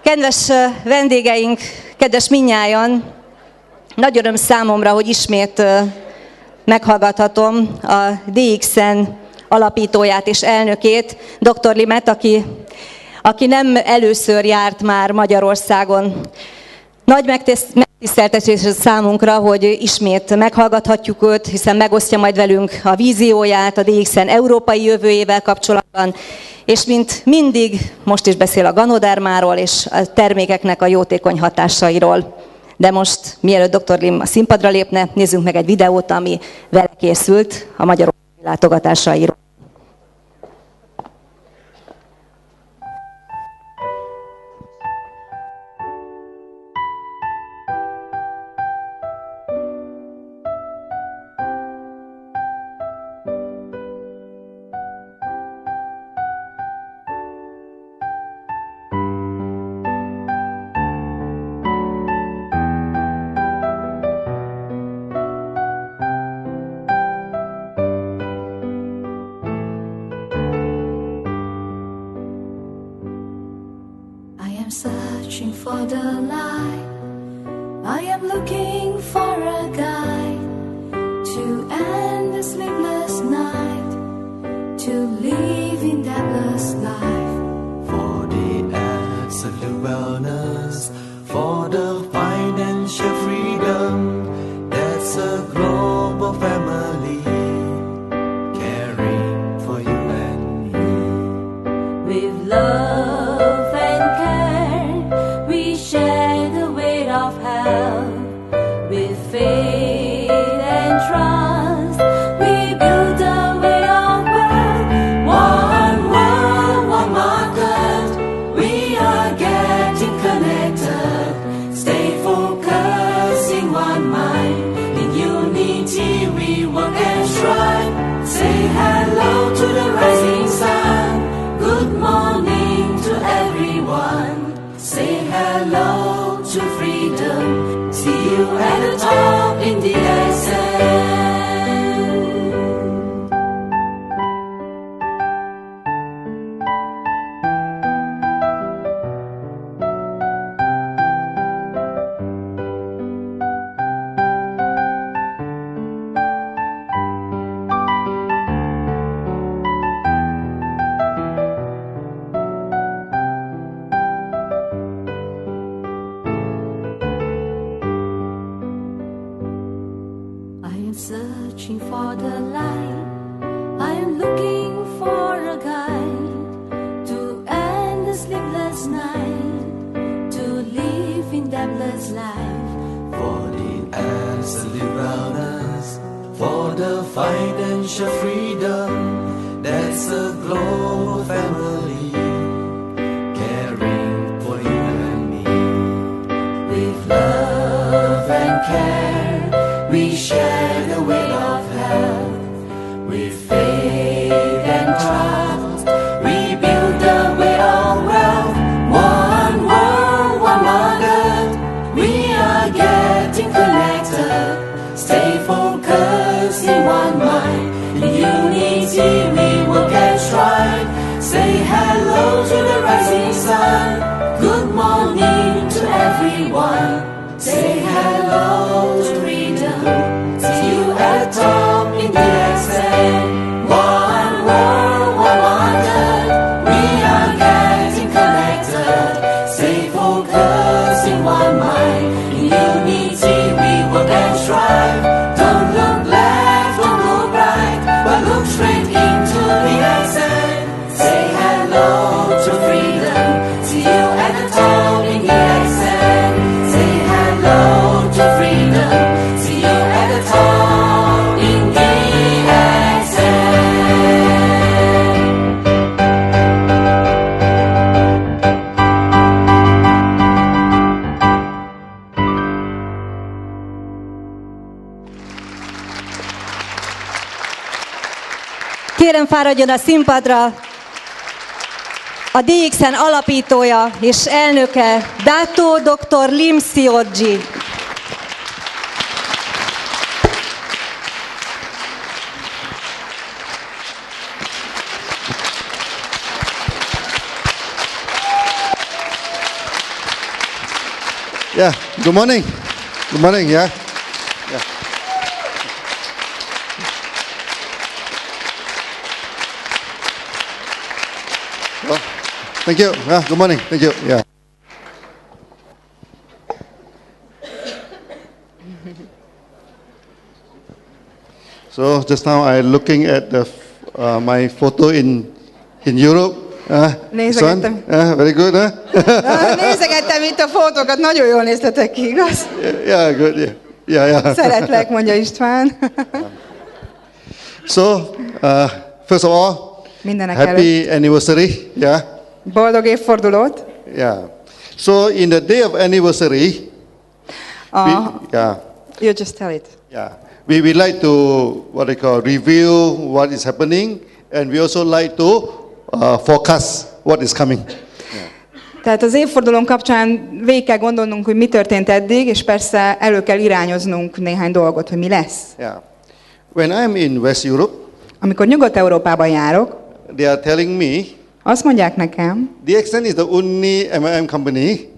Kedves vendégeink, kedves mindnyájan, nagy öröm számomra, hogy ismét meghallgathatom a DXN alapítóját és elnökét, dr. Limet, aki nem először járt már Magyarországon. Nagy megtiszteltetés számunkra, hogy ismét meghallgathatjuk őt, hiszen megosztja majd velünk a vízióját a DXN európai jövőjével kapcsolatban, és mint mindig, most is beszél a ganodermáról és a termékeknek a jótékony hatásairól. De most, mielőtt dr. Lim a színpadra lépne, nézzünk meg egy videót, ami vele készült a magyarországi látogatásairól. Searching for the light, I am looking for a guide to end the sleepless night, to live in deathless life. For the absolute wellness, for the financial freedom, that's a global family, caring for you and me. With love faith and trust, we build a way of wealth. One world, one market, we are getting connected. Stay focused in one mind, in unity we work and strive. Say hello to the rising sun, good morning to everyone. Say hello to freedom. See you at the top in the ascent. Searching for the light, I am looking for a guide to end the sleepless night, to live in deathless life. For the absolute wellness, for the financial freedom, that's a global family, caring for you and me. With love and care, we share the weight of health. With faith and trust, we build the way of wealth. One world, one market, we are getting connected. Stay focused in one mind, in unity we work and strive. Say hello to the rising sun, good morning to everyone. Say hello to freedom. See you at the top in the ascent. One world, one market, we are getting connected. Stay focused in one mind, in unity we work and strive. Don't look left, don't look right, but look straight into the ascent. Say hello to freedom. See you at the top in the ascent. Say hello to freedom. See you at the top in the ascent. 'Kérem, fáradjon a színpadra a DXN alapítója és elnöke, Dato dr. Lim Siorgi. Yeah. Good morning. Good morning. Yeah. Yeah. Well, thank you. Yeah. Good morning. Thank you. Yeah. So just now I looking at my photo in Europe. Nézegettem. Very good, huh? Nézegettem itt a fotókat, nagyon jól néztetek ki, igaz? Yeah, good. Yeah. Szeretlek, mondja István. So, first of all, Mindenek előtt. happy anniversary. Yeah. Boldog évfordulót. Yeah. So, in the day of anniversary, yeah, You just tell it. yeah, we like to what they call review what is happening, and we also like to forecast what is coming. Tehát az évfordulón kapcsán végig kell gondolnunk, hogy mi történt eddig, és persze elő kell irányoznunk néhány dolgot, hogy mi lesz. Yeah. When I'm in West Europe, Amikor Nyugat-Európában járok, they are telling me azt mondják nekem, DXN is the only MLM company.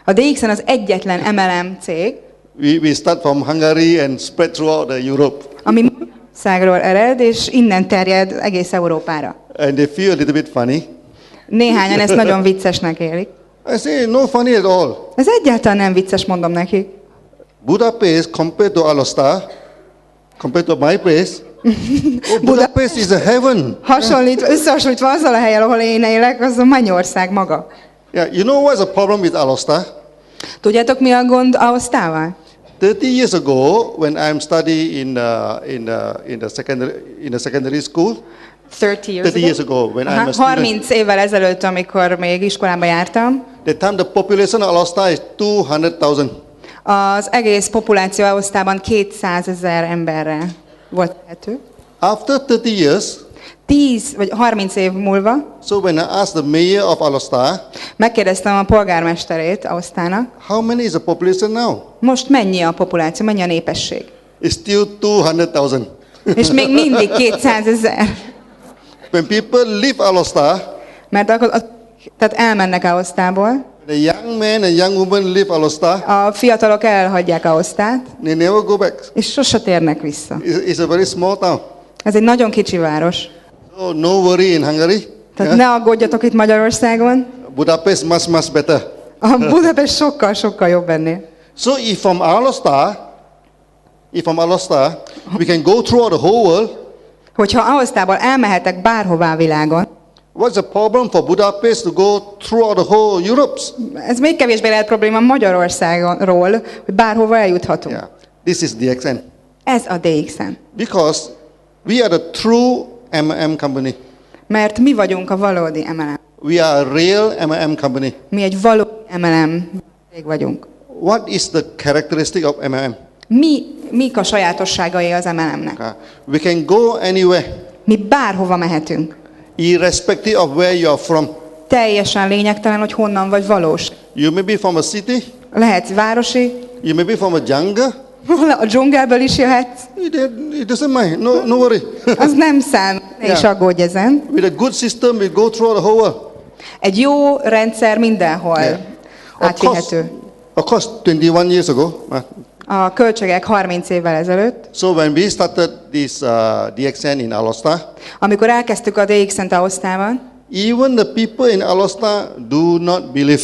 a DXN az egyetlen MLM cég, We start from Hungary and spread throughout the Europe. ami Magyarországról ered, és innen terjed egész Európára. And they feel a little bit funny. Néhányan ezt nagyon viccesnek élik. I say, no funny at all. Ez egyáltalán nem vicces, mondom nekik. Budapest compared to Alostar, compared to my place, Budapest is a heaven. Összehasonlítva azzal a helyen, ahol én élek, az a Mennyország maga. Yeah, you know what's the problem with Alostar? Tudjátok, mi a gond Aosztával? 30 years ago, when I'm studying in the secondary school, 30 years ago, when I'm a student, 30 évvel ezelőtt, amikor még iskolába jártam, the time the population of Alostar is 200,000. az egész populáció Aosztában 200 000 emberre volt lehető. After 30 years, 10 vagy 30 év múlva so when I asked the mayor of Alostar, megkérdeztem a polgármesterét Aosztának, how many is the population now? most mennyi a populáció, mennyi a népesség? It's still 200,000. És még mindig 200 000. When people leave Alostar, Mert tehát elmennek Aosztából, the young men and young women leave Alostar, a fiatalok elhagyják Aosztát, they never go back. és sose térnek vissza. It's a very small town. Ez egy nagyon kicsi város. So no worry in Hungary. Tehát ne aggódjatok itt Magyarországon. Budapest much better. A Budapest sokkal jobb ennél. So if from Alostar, we can go throughout the whole world, Hogyha Aosztából elmehetek bárhová a világon, what's the problem for Budapest to go throughout the whole Europe? ez még kevésbé lehet probléma Magyarországról, hogy bárhova eljuthatunk. Yeah, this is DXN. Ez a DXN. Because we are the true MLM company. Mert mi vagyunk a valódi MLM. We are a real MLM company. Mi egy valódi MLM cég vagyunk. What is the characteristic of MLM? Mik a sajátosságai az MLM-nek? We can go anywhere, Mi bárhova mehetünk. irrespective of where you are from. Teljesen lényegtelen, hogy honnan vagy valós. You may be from a city, Lehetsz városi, you may be from a jungle. a dzsungelből is jöhetsz. It doesn't mind, no worry. Az nem számít, ne is aggódj ezen. With a good system, we go through the whole world. Egy jó rendszer mindenhol átvihető. Of course, 21 years ago. A költségek 30 évvel ezelőtt, So when we started this DXN in Alostar, amikor elkezdtük a DXN-t Aosztában, even the people in Alostar do not believe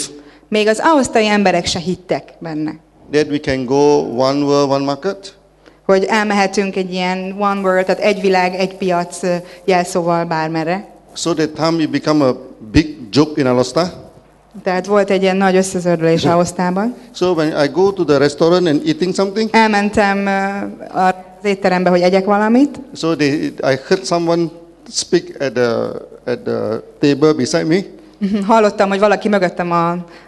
még az aosztai emberek se hittek benne, that we can go one world, one market. hogy elmehetünk egy ilyen one world, tehát egy világ, egy piac jelszóval bármerre. So that time it become a big joke in Alostar. Tehát volt egy ilyen nagy összezördülés Aosztában. So when I go to the restaurant and eating something, Elmentem az étterembe, hogy egyek valamit, so I heard someone speak at the table beside me. hallottam, hogy valaki mögöttem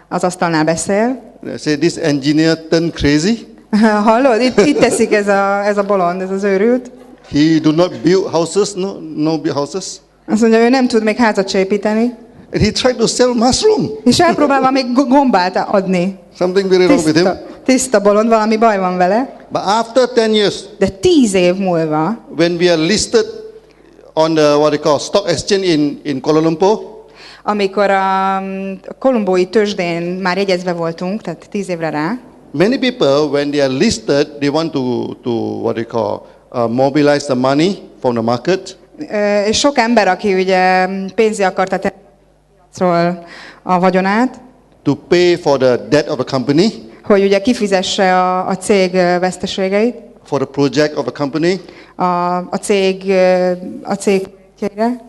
az asztalnál beszél. They say this engineer turned crazy. Hallod? Itt teszik ez a bolond, ez az őrült. He do not build houses, no build houses. Azt mondja, ő nem tud még házat se építeni. And he tried to sell mushroom. És elpróbál valami gombát adni. Something very wrong with him. Tiszta bolond, valami baj van vele. But after 10 years, De 10 év múlva, when we are listed on the what they call stock exchange in Kuala Lumpur, amikor a kolumbói tőzsdén már jegyezve voltunk, tehát 10 évre rá, Many people, when they are listed, they want to what they call mobilize the money from the market. És sok ember, aki ugye pénzé akarta tenni a vagyonát, To pay for the debt of the company, hogy ugye kifizesse a cég veszteségeit, for the project of the company. a cég projektjeire.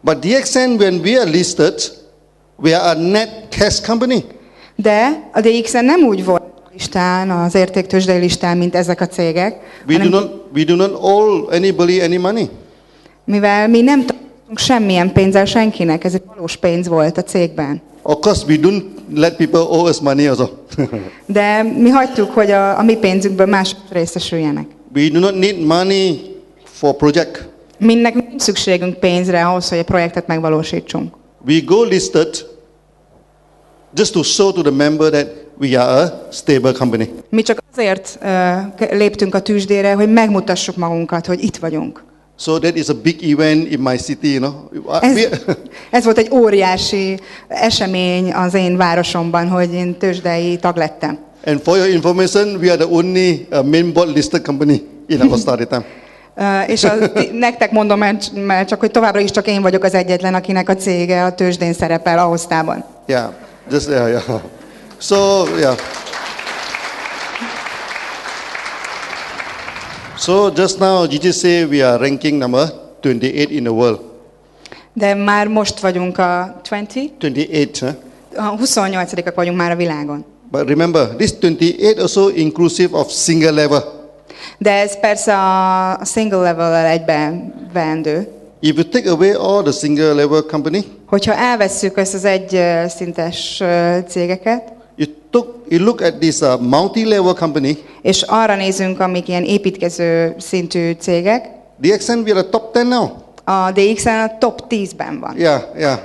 But DXN, when we are listed, we are a net cash company. De a DXN nem úgy volt listán, az értéktőzsdei listán, mint ezek a cégek, We do not owe anybody any money. mivel mi nem tartottunk semmilyen pénzzel senkinek, ez egy valós pénz volt a cégben. Of course, we don't let people owe us money also. De mi hagytuk, hogy a mi pénzünkből mások részesüljenek. We do not need money for project. Mindnek nincs szükségünk pénzre ahhoz, hogy egy projektet megvalósítsunk. We go listed just to show to the member that we are a stable company. Mi csak azért léptünk a tőzsdére, hogy megmutassuk magunkat, hogy itt vagyunk. So that is a big event in my city, you know. Ez volt egy óriási esemény az én városomban, hogy én tőzsdei tag lettem. And for your information, we are the only main board listed company in our study time. És nektek mondom, mert csak, hogy továbbra is csak én vagyok az egyetlen, akinek a cége a tőzsdén szerepel a osztában. Yeah, just yeah. So yeah. So just now, Gigi say we are ranking number 28 in the world. De már most vagyunk a 28, huh? a 28-ak vagyunk már a világon. But remember, this 28 also inclusive of single level. De ez persze a single level-el egybeveendő. If you take away all the single level company, Hogyha elvesszük ezt az egy szintes cégeket, you look at this multi-level company, és arra nézünk, amik ilyen építkező szintű cégek, DXN we are the top 10 now. a DXN a top 10-ben van. Yeah, yeah.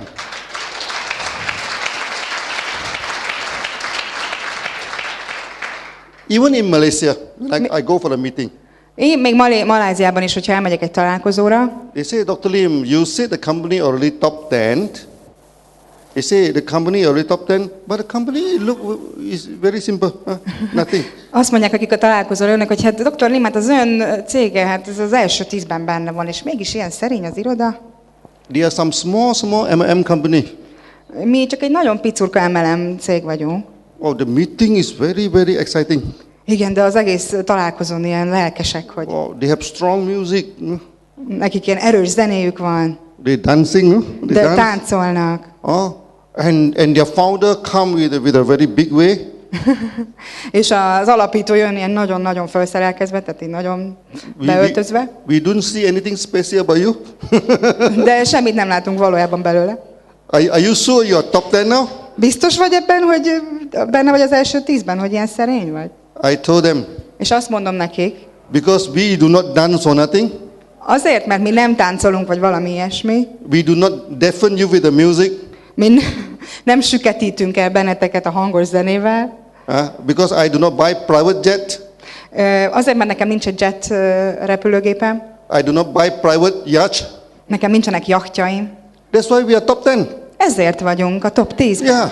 Even in Malaysia, like I go for a meeting. Én még Maláziában is, hogyha elmegyek egy találkozóra, They say, Dr. Lim, you say the company already top 10. They say the company already top 10, but the company is very simple, nothing. azt mondják, akik a találkozóra jönnek, hogy hát Dr. Lim, hát az ön cége, hát ez az első 10-ben benne van, és mégis ilyen szerény az iroda. There are some small MLM company. Mi csak egy nagyon picurka MLM cég vagyunk. Oh, the meeting is very, very exciting. Igen, de az egész találkozón ilyen lelkesek, hogy Oh, they have strong music. nekik ilyen erős zenéjük van, They dancing. They de dance. táncolnak. Oh, and their founder come with a very big way. És az alapító jön ilyen nagyon-nagyon felszerelkezve, tehát így nagyon beöltözve, We don't see anything special about you. de semmit nem látunk valójában belőle. Are you sure you are top 10 now? Biztos vagy ebben, hogy benne vagy az első 10-ben, hogy ilyen szerény vagy? I told them, És azt mondom nekik, because we do not dance or nothing. azért, mert mi nem táncolunk, vagy valami ilyesmi, We do not deafen you with the music. mi nem süketítünk el benneteket a hangos zenével, Because I do not buy private jet. azért, mert nekem nincs egy jet repülőgépem, I do not buy private yacht. nekem nincsenek jachtjaim, That's why we are top 10. ezért vagyunk a top 10-ben. Yeah.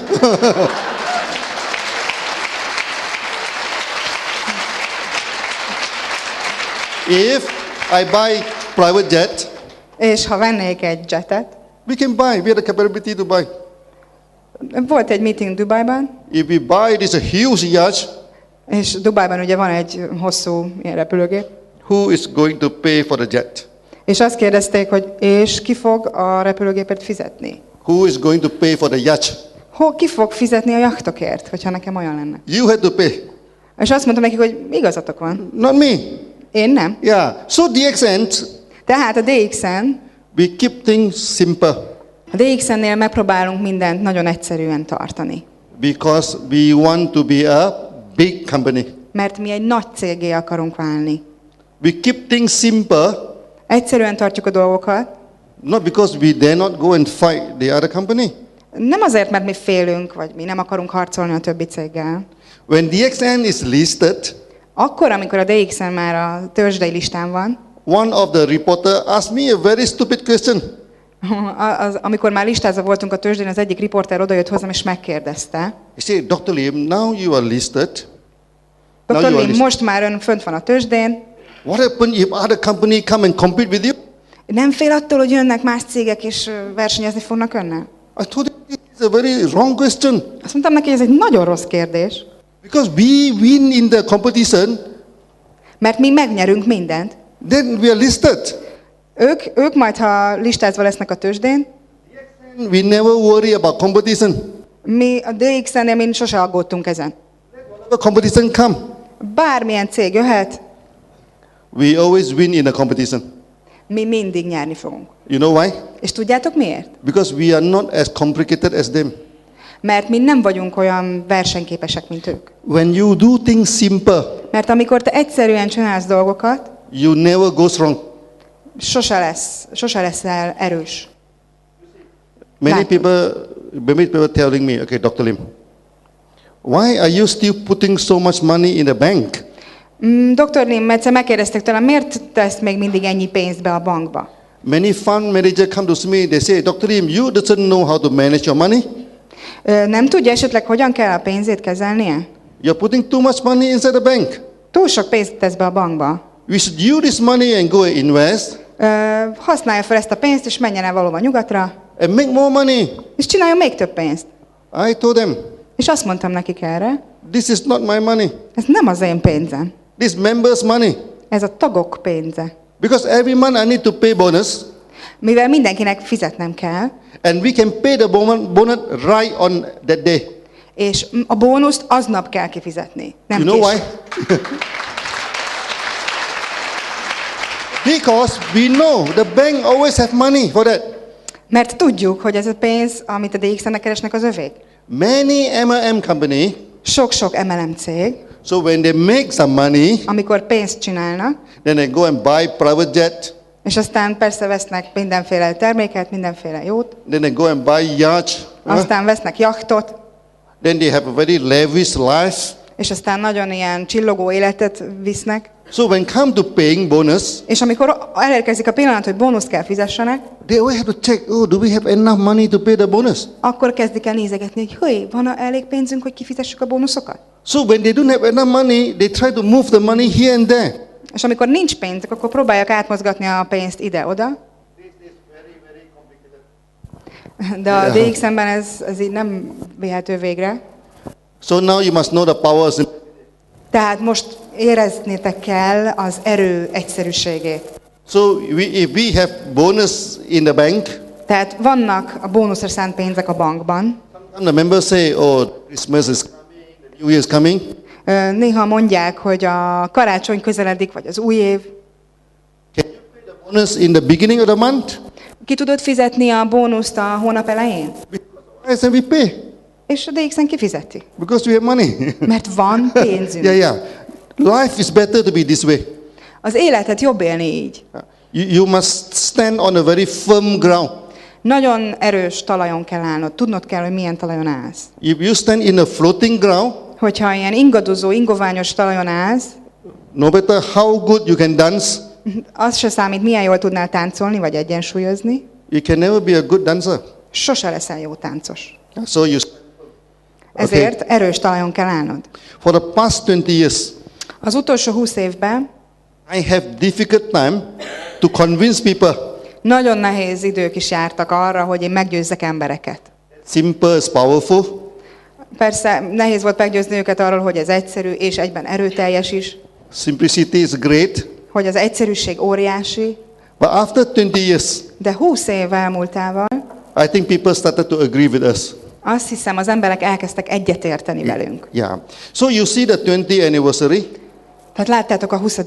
If I buy private jet, És ha vennék egy jetet, we can buy. We have the capability to buy. volt egy meeting Dubajban, If we buy this a huge yacht, és Dubajban ugye van egy hosszú ilyen repülőgép, who is going to pay for the jet? és azt kérdezték, hogy és ki fog a repülőgépet fizetni? Who is going to pay for the yacht? Ki fog fizetni a jachtokért, hogyha nekem olyan lenne? You have to pay, És azt mondtam nekik, hogy igazatok van. not me. Én nem. Yeah. So DXN, Tehát a DXN, we keep things simple a DXN-nél megpróbálunk mindent nagyon egyszerűen tartani. because we want to be a big company. Mert mi egy nagy céggé akarunk válni. We keep things simple, Egyszerűen tartjuk a dolgokat, not because we dare not go and fight the other company. nem azért, mert mi félünk, vagy mi nem akarunk harcolni a többi céggel. When DXN is listed, Akkor, amikor a DXN már a tőzsdei listán van, one of the reporter asked me a very stupid question. amikor már listázva voltunk a tőzsdén, az egyik riporter odajött hozzám és megkérdezte, He said, Dr. Lim, now you are listed. Now Dr. you are Lim, listening. most már ön fönt van a tőzsdén. What happens if other company come and compete with you? Nem fél attól, hogy jönnek más cégek és versenyezni fognak önnel? I told him this is a very wrong question. Azt mondtam neki, hogy ez egy nagyon rossz kérdés, Because we win in the competition, mert mi megnyerünk mindent. then we are listed. Ők majd, ha listázva lesznek a tőzsdén, We never worry about competition. mi a DX-ennél mi sose aggódtunk ezen. The competition come. Bármilyen cég jöhet, We always win in the competition. mi mindig nyerni fogunk. You know why? És tudjátok miért? Because we are not as complicated as them. Mert mi nem vagyunk olyan versenyképesek, mint ők. When you do things simple, Mert amikor te egyszerűen csinálsz dolgokat, you never go wrong. sose leszel erős. Many Like- people telling me, okay, Dr. Lim, why are you still putting so much money in the bank? Dr. Lim, egyszer megkérdezték tőlem, miért tesz még mindig ennyi pénzt be a bankba? Many fund manager come to me, they say, Dr. Lim, you doesn't know how to manage your money. Nem tudja esetleg, hogyan kell a pénzét kezelnie? You're putting too much money inside the bank. Túl sok pénzt tesz be a bankba. We should use this money and go and invest Használja fel ezt a pénzt, és menjen el valóban nyugatra, and make more money. és csináljon még több pénzt. I told them, És azt mondtam nekik erre, this is not my money. ez nem az én pénzem, This members' money. ez a tagok pénze. Because every month I need to pay bonus, Mivel mindenkinek fizetnem kell, and we can pay the bonus right on that day. és a bónuszt aznap kell kifizetni, nem You know why? később. Because we know the bank always have money for that. Mert tudjuk, hogy ez a pénz, amit a DX-nek keresnek, az övék. Many MLM company, Sok-sok MLM cég, so when they make some money, amikor pénzt csinálnak, then they go and buy private jet, és aztán persze vesznek mindenféle terméket, mindenféle jót, then they go and buy yacht, aztán vesznek jachtot, then they have a very lavish life. és aztán nagyon ilyen csillogó életet visznek. So when come to paying bonus, És amikor elérkezik a pillanat, hogy bónuszt kell fizessenek, they always have to check, oh, do we have enough money to pay the bonus? akkor kezdik el nézegetni, hogy hé, van elég pénzünk, hogy kifizessük a bónuszokat? So when they don't have enough money, they try to move the money here and there. És amikor nincs pénzük, akkor próbálják átmozgatni a pénzt ide-oda. De a DX-ben ez így nem vihető végre. So now you must know the powers. Tehát most éreznétek kell az erő egyszerűségét. So if we have bonus in the bank, Tehát vannak a bónuszra szánt pénzek a bankban. sometimes the members say, oh, Christmas is coming, the New Year is coming. Néha mondják, hogy a karácsony közeledik, vagy az új év. Can you pay the bonus in the beginning of the month? Ki tudod fizetni a bónuszt a hónap elején? I said, we pay És a DX-en kifizeti. because we have money. Mert van pénzünk. yeah. Life is better to be this way. Az életet jobb élni így. You must stand on a very firm ground. Nagyon erős talajon kell állnod. Tudnod kell, hogy milyen talajon állsz. If you stand in a floating ground, Hogyha ilyen ingadozó, ingoványos talajon állsz, no matter how good you can dance, az se számít, milyen jól tudnál táncolni, vagy egyensúlyozni. you can never be a good dancer. Sose leszel jó táncos. So you, Ezért erős talajon kell állnod. for the past 20 years, Az utolsó 20 évben I have difficult time to convince people. nagyon nehéz idők is jártak arra, hogy én meggyőzzek embereket. Simple is powerful. Persze nehéz volt meggyőzni őket arról, hogy ez egyszerű és egyben erőteljes is, Simplicity is great. hogy az egyszerűség óriási, But after 20 years, de 20 év elmúltával I think people started to agree with us. azt hiszem, az emberek elkezdtek egyetérteni velünk. Yeah. So you see the 20th anniversary. Tehát láttátok a 20.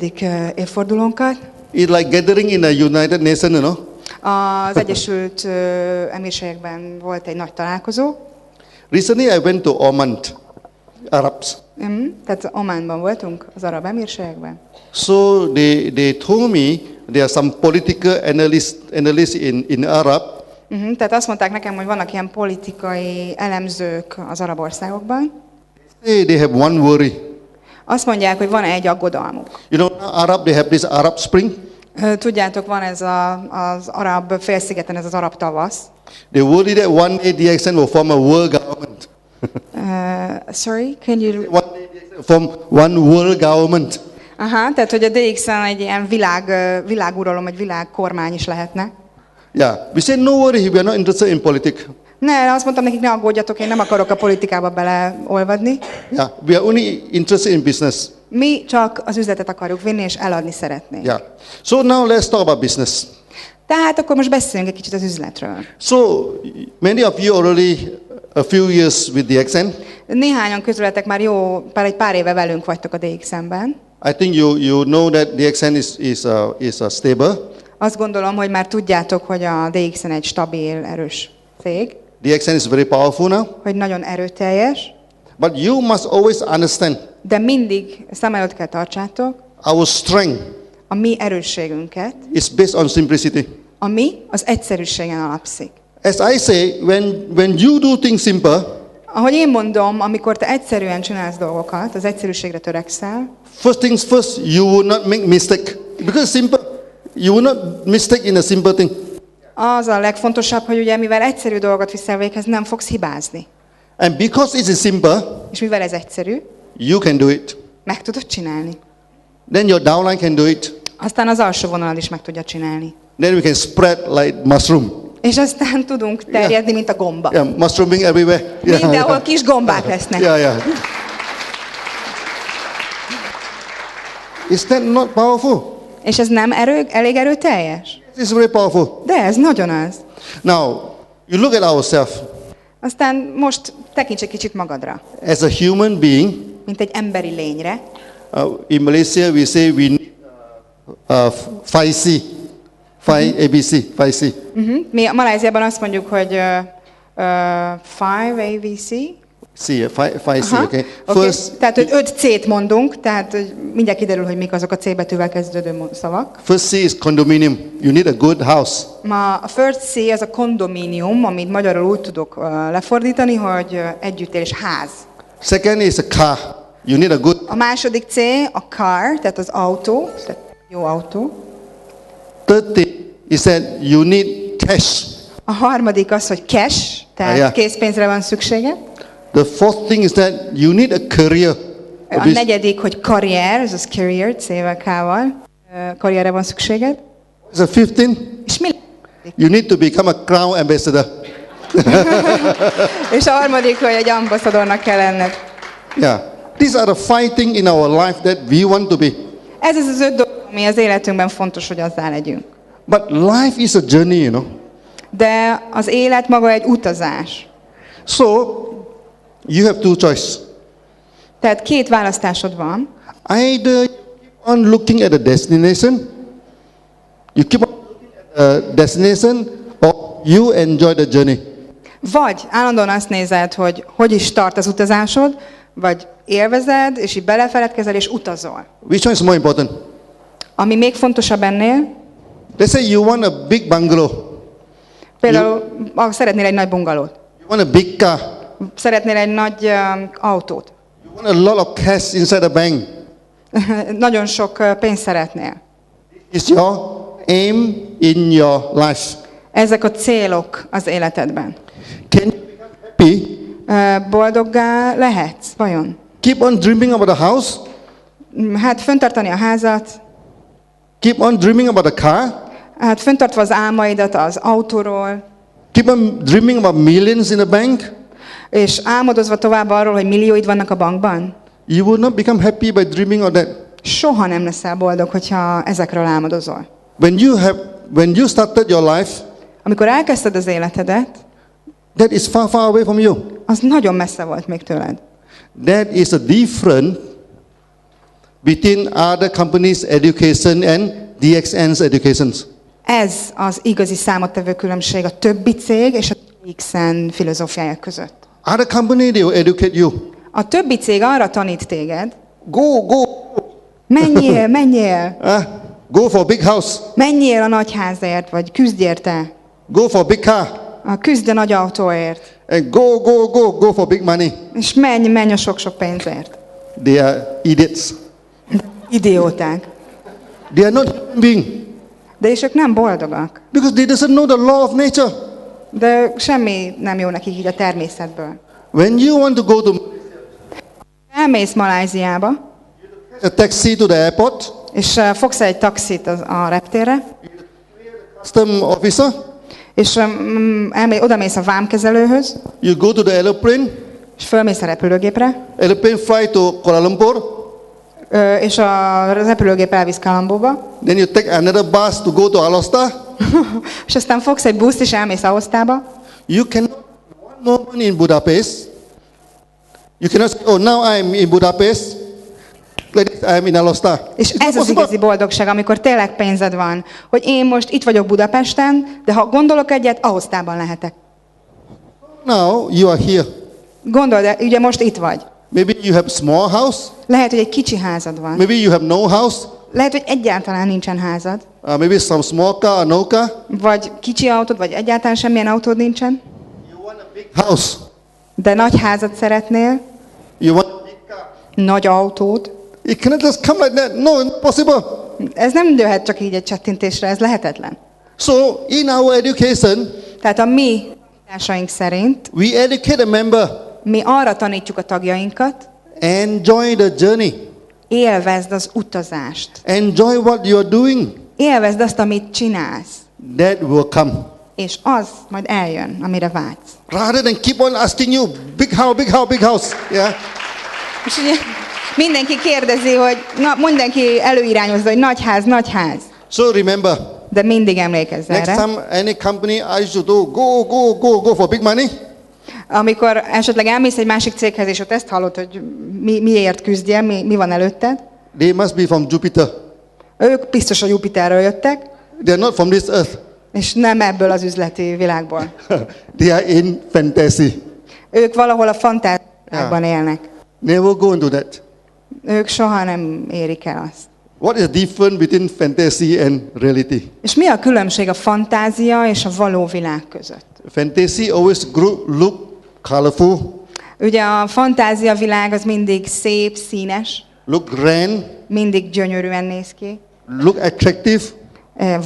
évfordulónkat, It's like gathering in a United Nations, you know. az Egyesült Emírségekben volt egy nagy találkozó, Recently I went to Oman, Arabs. Tehát Ománban voltunk, az Arab Emírségekben. So they told me there are some political analysts in Arab. Tehát azt mondták nekem, hogy vannak ilyen politikai elemzők az arab országokban. They have one worry. Azt mondják, hogy van egy aggodalmuk. You know, Arab, they have this Arab Spring. Tudjátok, van ez az arab félszigeten, ez az arab tavasz. They worry that one day DXN will form a world government. Sorry, can you... One day DXN from one world government. Aha, tehát hogy a DXN egy ilyen világuralom, egy világkormány is lehetne. Yeah, we say no worry, we are not interested in politics. Ne, azt mondtam nekik, ne aggódjatok, én nem akarok a politikába beleolvadni. Yeah, we are only interested in business. Mi csak az üzletet akarjuk vinni és eladni szeretnénk. Yeah. So now let's talk about business. Tehát akkor most beszéljünk egy kicsit az üzletről. So many of you already a few years with DXN. Néhányan közületek már egy pár éve velünk vagytok a DXN-ben. I think you know that DXN is stable. Azt gondolom, hogy már tudjátok, hogy a DXN egy stabil, erős cég, DXN is very powerful now. hogy nagyon erőteljes, But you must always understand de mindig szem előtt kell tartsátok our strength a mi erősségünket, is based on simplicity. ami az egyszerűségen alapszik. As I say, when you do things simple, Ahogy én mondom, amikor te egyszerűen csinálsz dolgokat, az egyszerűségre törekszel, first things first, you will not make mistake. Because simple, you will not mistake in a simple thing. az a legfontosabb, hogy ugye mivel egyszerű dolgot viszel véghez, nem fogsz hibázni. And because it is simple, És mivel ez egyszerű, you can do it. meg tudod csinálni. Then your downline can do it. Aztán az alsó vonalad is meg tudja csinálni. Then we can spread like mushroom. És aztán tudunk terjedni, mint a gomba. Yeah, mushrooming everywhere. Yeah, Mindenhol kis gombák lesznek. yeah. Is that not powerful? És ez nem elég erőteljes? It's very powerful. De ez nagyon az. Now, you look at ourselves Aztán most tekints egy kicsit magadra, as a human being. mint egy emberi lényre. In Malaysia, we say we need 5C, 5 ABC, 5C. Mi a Maláziában azt mondjuk, hogy 5 AVC. C, 5C, Aha. okay. Okay. First, Tehát, hogy 5 C-t mondunk, tehát hogy mindjárt kiderül, hogy mik azok a C betűvel kezdődő szavak. first C is condominium. You need a good house. A first C az a kondomínium, amit magyarul úgy tudok lefordítani, hogy együttélés, ház. Second is a car. You need a good. A második C a car, tehát az autó, tehát jó autó. Third thing is that you need cash. A harmadik az, hogy cash, tehát Yeah. készpénzre van szüksége. The fourth thing is that you need a career. A negyedik, hogy karrier, ez az career, C-vel, K-val. Karrierre van szükséged. The fifth thing, És mi? you need to become a crown ambassador. És a harmadik, hogy egy ambaszadornak kell lenned. Yeah. These are the 5 things in our life that we want to be. Ez az 5 dolog, ami az életünkben fontos, hogy azzá legyünk. But life is a journey, you know. De az élet maga egy utazás. So, you have two choices. Tehát két választásod van. Either you keep on looking at the destination, you keep on looking at the destination, or you enjoy the journey. Vagy állandóan azt nézed, hogy is tart az utazásod, vagy élvezed, és így belefeledkezel, és utazol. Which one is more important? Ami még fontosabb ennél, Let's say you want a big bungalow. például szeretnél egy nagy bungalót, You want a big car. szeretnél egy nagy autót, You want a lot of cash inside the bank. nagyon sok pénzt szeretnél. It's your aim in your life. Ezek a célok az életedben. Can you become happy? Boldoggá lehetsz, vajon? Keep on dreaming about a house. Hát föntartani a házat, Keep on dreaming about a car. hát föntartva az álmaidat az autóról, Keep on dreaming about millions in the bank. és álmodozva tovább arról, hogy millióid vannak a bankban. You will not become happy by dreaming of that. Soha nem leszel boldog, hogyha ezekről álmodozol. When you started your life, Amikor elkezdted az életedet, that is far, far away from you. az nagyon messze volt még tőled. That is a difference between other companies' education and DXN's educations. Ez az igazi számottevő különbség a többi cég és a DXN filozófiája között. Other company, they will educate you. A többi cég arra tanít téged, Go. menjél, Go for a big house. menjél a nagy házért, vagy küzdj érte, Go for a big car. küzdj a nagy autóért, And go for big money. és menj a sok-sok pénzért. They are idiots. Idióták. They are not human being. De és ők nem boldogak. Because they doesn't know the law of nature. De semmi nem jó nekik így a természetből. When you want to go to elmész Maláziába, a taxi to the airport, és fogsz egy taxit a reptérre, custom officer, és odamész a vámkezelőhöz, you go to the aeroplane, és fölmész a repülőgépre, aeroplane fly to Kuala Lumpur, és a repülőgép elvisz Kalambóba, then you take another bus to go to Alosta. és aztán fogsz egy buszt, és elmész Aosztába. You cannot one moment in Budapest. You cannot say, oh, now I'm in Budapest. Like this, I'm in Alosta. És It's not ez az possible. igazi boldogság, amikor tényleg pénzed van, hogy én most itt vagyok Budapesten, de ha gondolok egyet, Aosztában lehetek. Now you are here. Gondold, ugye most itt vagy. Maybe you have small house. Lehet, hogy egy kicsi házad van. Maybe you have no house. Lehet, hogy egyáltalán nincsen házad. Maybe some small car or no car. Vagy kicsi autód, vagy egyáltalán semmilyen autód nincsen. You want a big house. De nagy házat szeretnél, You want a big car. nagy autót. It cannot just come like that. No, not possible. Ez nem jöhet csak így egy csettintésre, ez lehetetlen. So in our education, Tehát a mi tanításaink szerint we educate a member. mi arra tanítjuk a tagjainkat, Enjoy the journey. élvezd az utazást. Enjoy what you are doing. Élvezd azt, amit csinálsz. That will come. És az majd eljön, amire vágysz. Rather than keep on asking you, big house, big house, big house. Yeah. És ugye mindenki kérdezi, hogy mindenki előirányozza, hogy nagy ház, nagy ház. So remember, De mindig emlékezz next erre. time any company asks you to go for big money, Amikor esetleg elmész egy másik céghez, és ott ezt hallod, hogy miért küzdjél, mi van előtted, they must be from Jupiter. ők biztos a Jupiterről jöttek, They are not from this earth. és nem ebből az üzleti világból. They are in fantasy. Ők valahol a fantáziában élnek. Never go into that. Ők soha nem érik el azt. What is the difference between fantasy and reality? És mi a különbség a fantázia és a való világ között? Fantasy always look colorful, Ugye a fantázia világ az mindig szép, színes, look grand, mindig gyönyörűen néz ki, look attractive,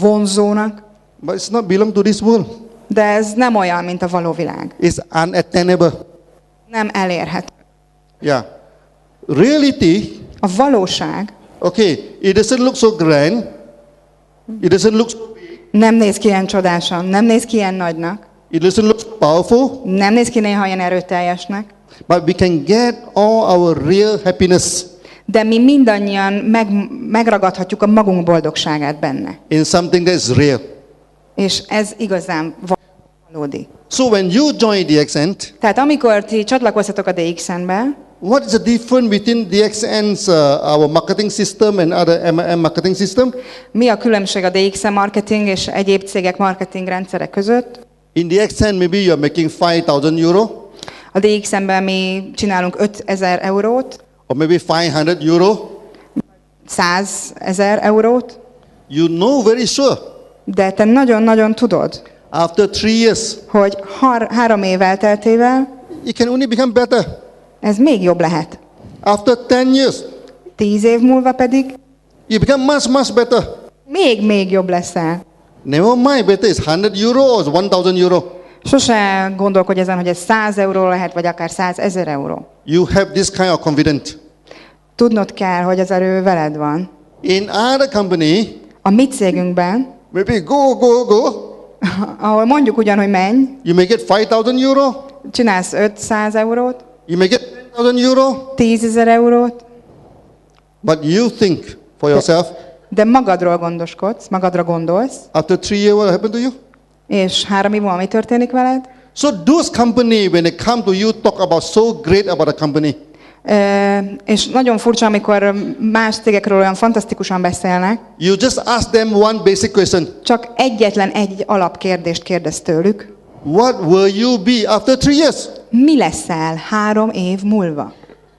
vonzónak, but it's not belong to this world. de ez nem olyan, mint a való világ. It's unattainable. Nem elérhető. Yeah. Reality, A valóság okay, it doesn't look so grand. It doesn't look so big. nem néz ki ilyen csodásan, nem néz ki ilyen nagynak, It doesn't look so powerful. nem néz ki néha ilyen erőteljesnek, But we can get all our real happiness de mi mindannyian megragadhatjuk a magunk boldogságát benne. in something that's real. És ez igazán valódi. So when you join DXN, Tehát amikor ti csatlakoztatok a DXN-be, what is the difference between DXN's our marketing system and other MLM marketing system? mi a különbség a DXN marketing és egyéb cégek marketing rendszerek között? In DXN, maybe you are making 5,000 euro, A DXN-ben mi csinálunk 5000 eurót, or maybe 500 euro. 100 000 eurót, You know very sure. de te nagyon-nagyon tudod, After 3 years, hogy 3 év elteltével it can only become better. ez még jobb lehet. After 10 years, 10 év múlva pedig you become much better. még jobb leszel. Never mind, better is 100 euro or 1,000 euro. Sose gondolkodj ezen, hogy ez 100 euró lehet, vagy akár 100 000 euró. You have this kind of confidence. Tudnod kell, hogy az erő veled van. In other company, A mi cégünkben, maybe go, ahol mondjuk ugyan, hogy menj, you may get 5,000 euro, csinálsz 500 eurót, you may get 10,000 euro, 10 000 eurót, but you think for yourself, de magadról gondoskodsz, magadra gondolsz, after 3 years, what happened to you? és 3 év múlva mi történik veled? So those company, when they come to you, talk about so great about a company. És nagyon furcsa, amikor más cégekről olyan fantasztikusan beszélnek, You just ask them one basic question. csak egyetlen egy alapkérdést kérdez tőlük. What will you be after 3 years? Mi leszel 3 év múlva?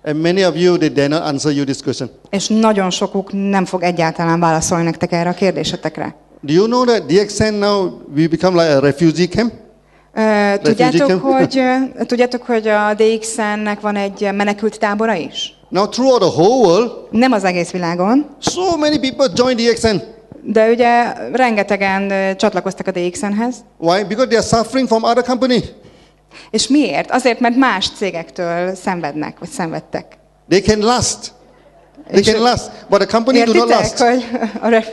And many of you, they dare not answer you this question. És nagyon sokuk nem fog egyáltalán válaszolni nektek erre a kérdésetekre. Do you know that DXN now, we become like a refugee camp? Tudjátok, hogy a DXN-nek van egy menekült tábora is? Now throughout the whole world, Nem az egész világon, so many people join DXN. de ugye rengetegen csatlakoztak a DXN-hez. Why? Because they are suffering from other company. És miért? Azért, mert más cégektől szenvednek, vagy szenvedtek. They can last. They És can last, but the company do not értitek, last. hogy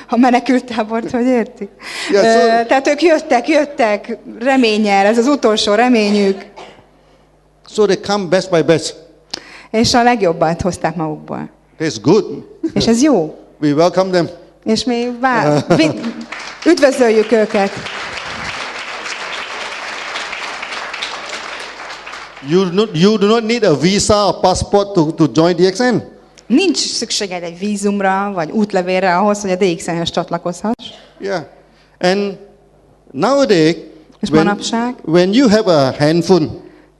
a menekülttábort, hogy érti? Yeah, so- Tehát ők jöttek reménnyel, ez az utolsó reményük, So they come batch by batch. és a legjobbat hozták magukból. That's good. És ez jó. We welcome them. És mi üdvözöljük őket. You do not need a visa or passport to join DXN. Nincs szükséged egy vízumra, vagy útlevélre ahhoz, hogy a DXN-hez csatlakozhass. Yeah. And nowadays, És manapság, when you have a handphone,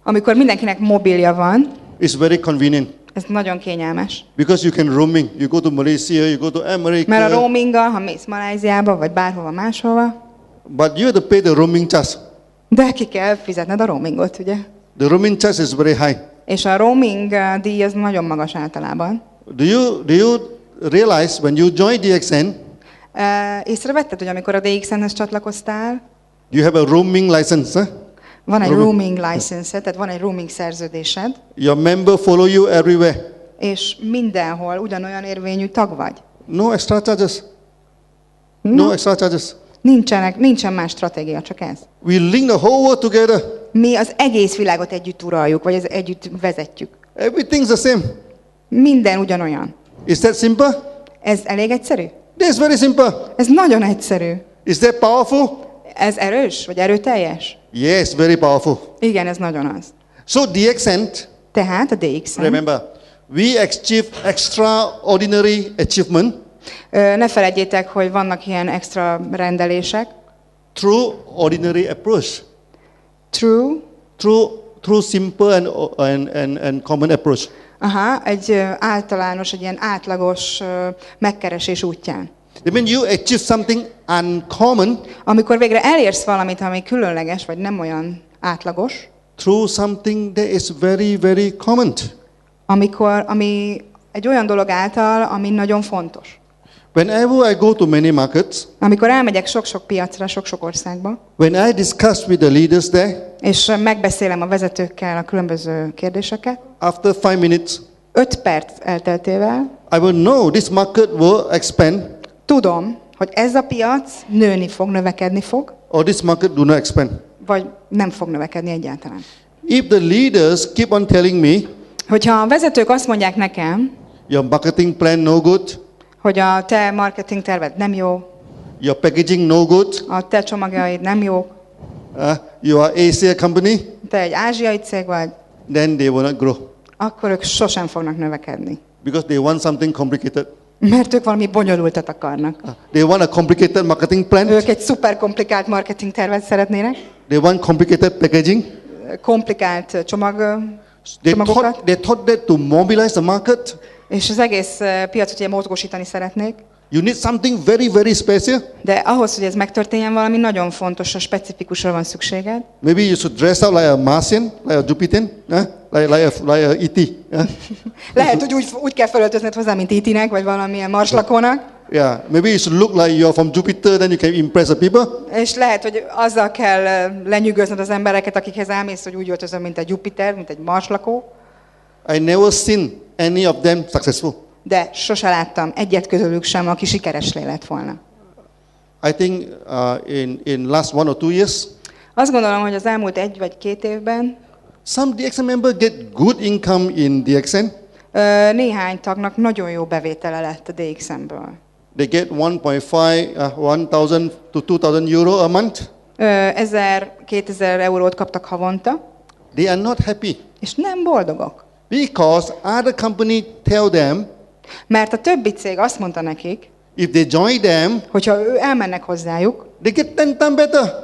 amikor mindenkinek mobilja van, it's very convenient ez nagyon kényelmes. because you can roaming. You go to Malaysia, you go to America. Mert a roaminggal, ha mész Malajziába, vagy bárhova máshova, But you have to pay the roaming charge. de ki kell fizetned a roamingot, ugye? The roaming charge is very high. És a roaming díj az nagyon magas általában. Do you realize when you join DXN, Észrevetted, hogy amikor a DXN-hez csatlakoztál, you have a roaming license? Huh? van egy Roaming. roaming license, tehát van egy roaming szerződésed, Your member follow you everywhere. és mindenhol ugyanolyan érvényű tag vagy. No extra charges. No extra charges. Nincsen más stratégia, csak ez. We link the whole world together. Mi az egész világot együtt uraljuk, vagy együtt vezetjük. Everything's the same. Minden ugyanolyan. Is that simple? Ez elég egyszerű? That's very simple. Ez nagyon egyszerű. Is that powerful? Ez erős, vagy erőteljes? Yes, very powerful. Igen, ez nagyon az. So DXN, Tehát a DXN, remember, we achieve extraordinary achievement ne felejtjétek, hogy vannak ilyen extra rendelések. through ordinary approach, True. through simple and common approach. Aha, egy általános, egy ilyen átlagos megkeresés útján. I mean, you achieve something uncommon Amikor végre elérsz valamit, ami különleges, vagy nem olyan átlagos, through something that is very, very common. ami egy olyan dolog által, ami nagyon fontos. Whenever I go to many markets, Amikor elmegyek sok-sok piacra, sok-sok országba, when I discuss with the leaders there, és megbeszélem a vezetőkkel a különböző kérdéseket, after 5 minutes, 5 perc elteltével I will know this market will expand tudom, hogy ez a piac nőni fog, növekedni fog, or this market do not expand. vagy nem fog növekedni egyáltalán. If the leaders keep on telling me, Hogyha a vezetők azt mondják nekem, your marketing plan no good, hogy a te marketing terved nem jó, your packaging no good, a te csomagjaid nem jók, you are Asia company, te egy ázsiai cég vagy, then they will not grow akkor ők sosem fognak növekedni. because they want something complicated. Mert ők valami bonyolultat akarnak. They want a complicated marketing plan. Ők egy szuper komplikált marketing tervet szeretnének, They want complicated packaging. komplikált csomagokat, They thought that to mobilize the market, és az egész piacot ugye mozgósítani szeretnék. you need something very, very special. De ahhoz, hogy ez megtörténjen, valami nagyon fontos, specifikusra van szükséged. Maybe you should dress up like a Martian, like a Jupiter, like a E.T. Lehet, hogy úgy kell felöltözned hozzá, mint IT-nek, vagy valamilyen marslakónak. Yeah, maybe you should look like you're from Jupiter, then you can impress the people. És lehet, hogy azzal kell lenyűgöznöd az embereket, akikhez elmész, hogy úgy öltözöl, mint egy Jupiter, mint egy marslakó. I never seen any of them successful. De sose láttam egyet közülük sem, aki sikeres lett volna. I think in last 1 or 2 years, Azt gondolom, hogy az elmúlt 1 vagy 2 évben some DXN members get good income in DXN. néhány tagnak nagyon jó bevétele lett a DXN-ből. They get 1,000 to 2,000 euro a month. 1000-2000 eurót kaptak havonta, They are not happy és nem boldogok. because other company tell them Mert a többi cég azt mondta nekik, if they join them, hogyha ő elmennek hozzájuk, they get 10 times better.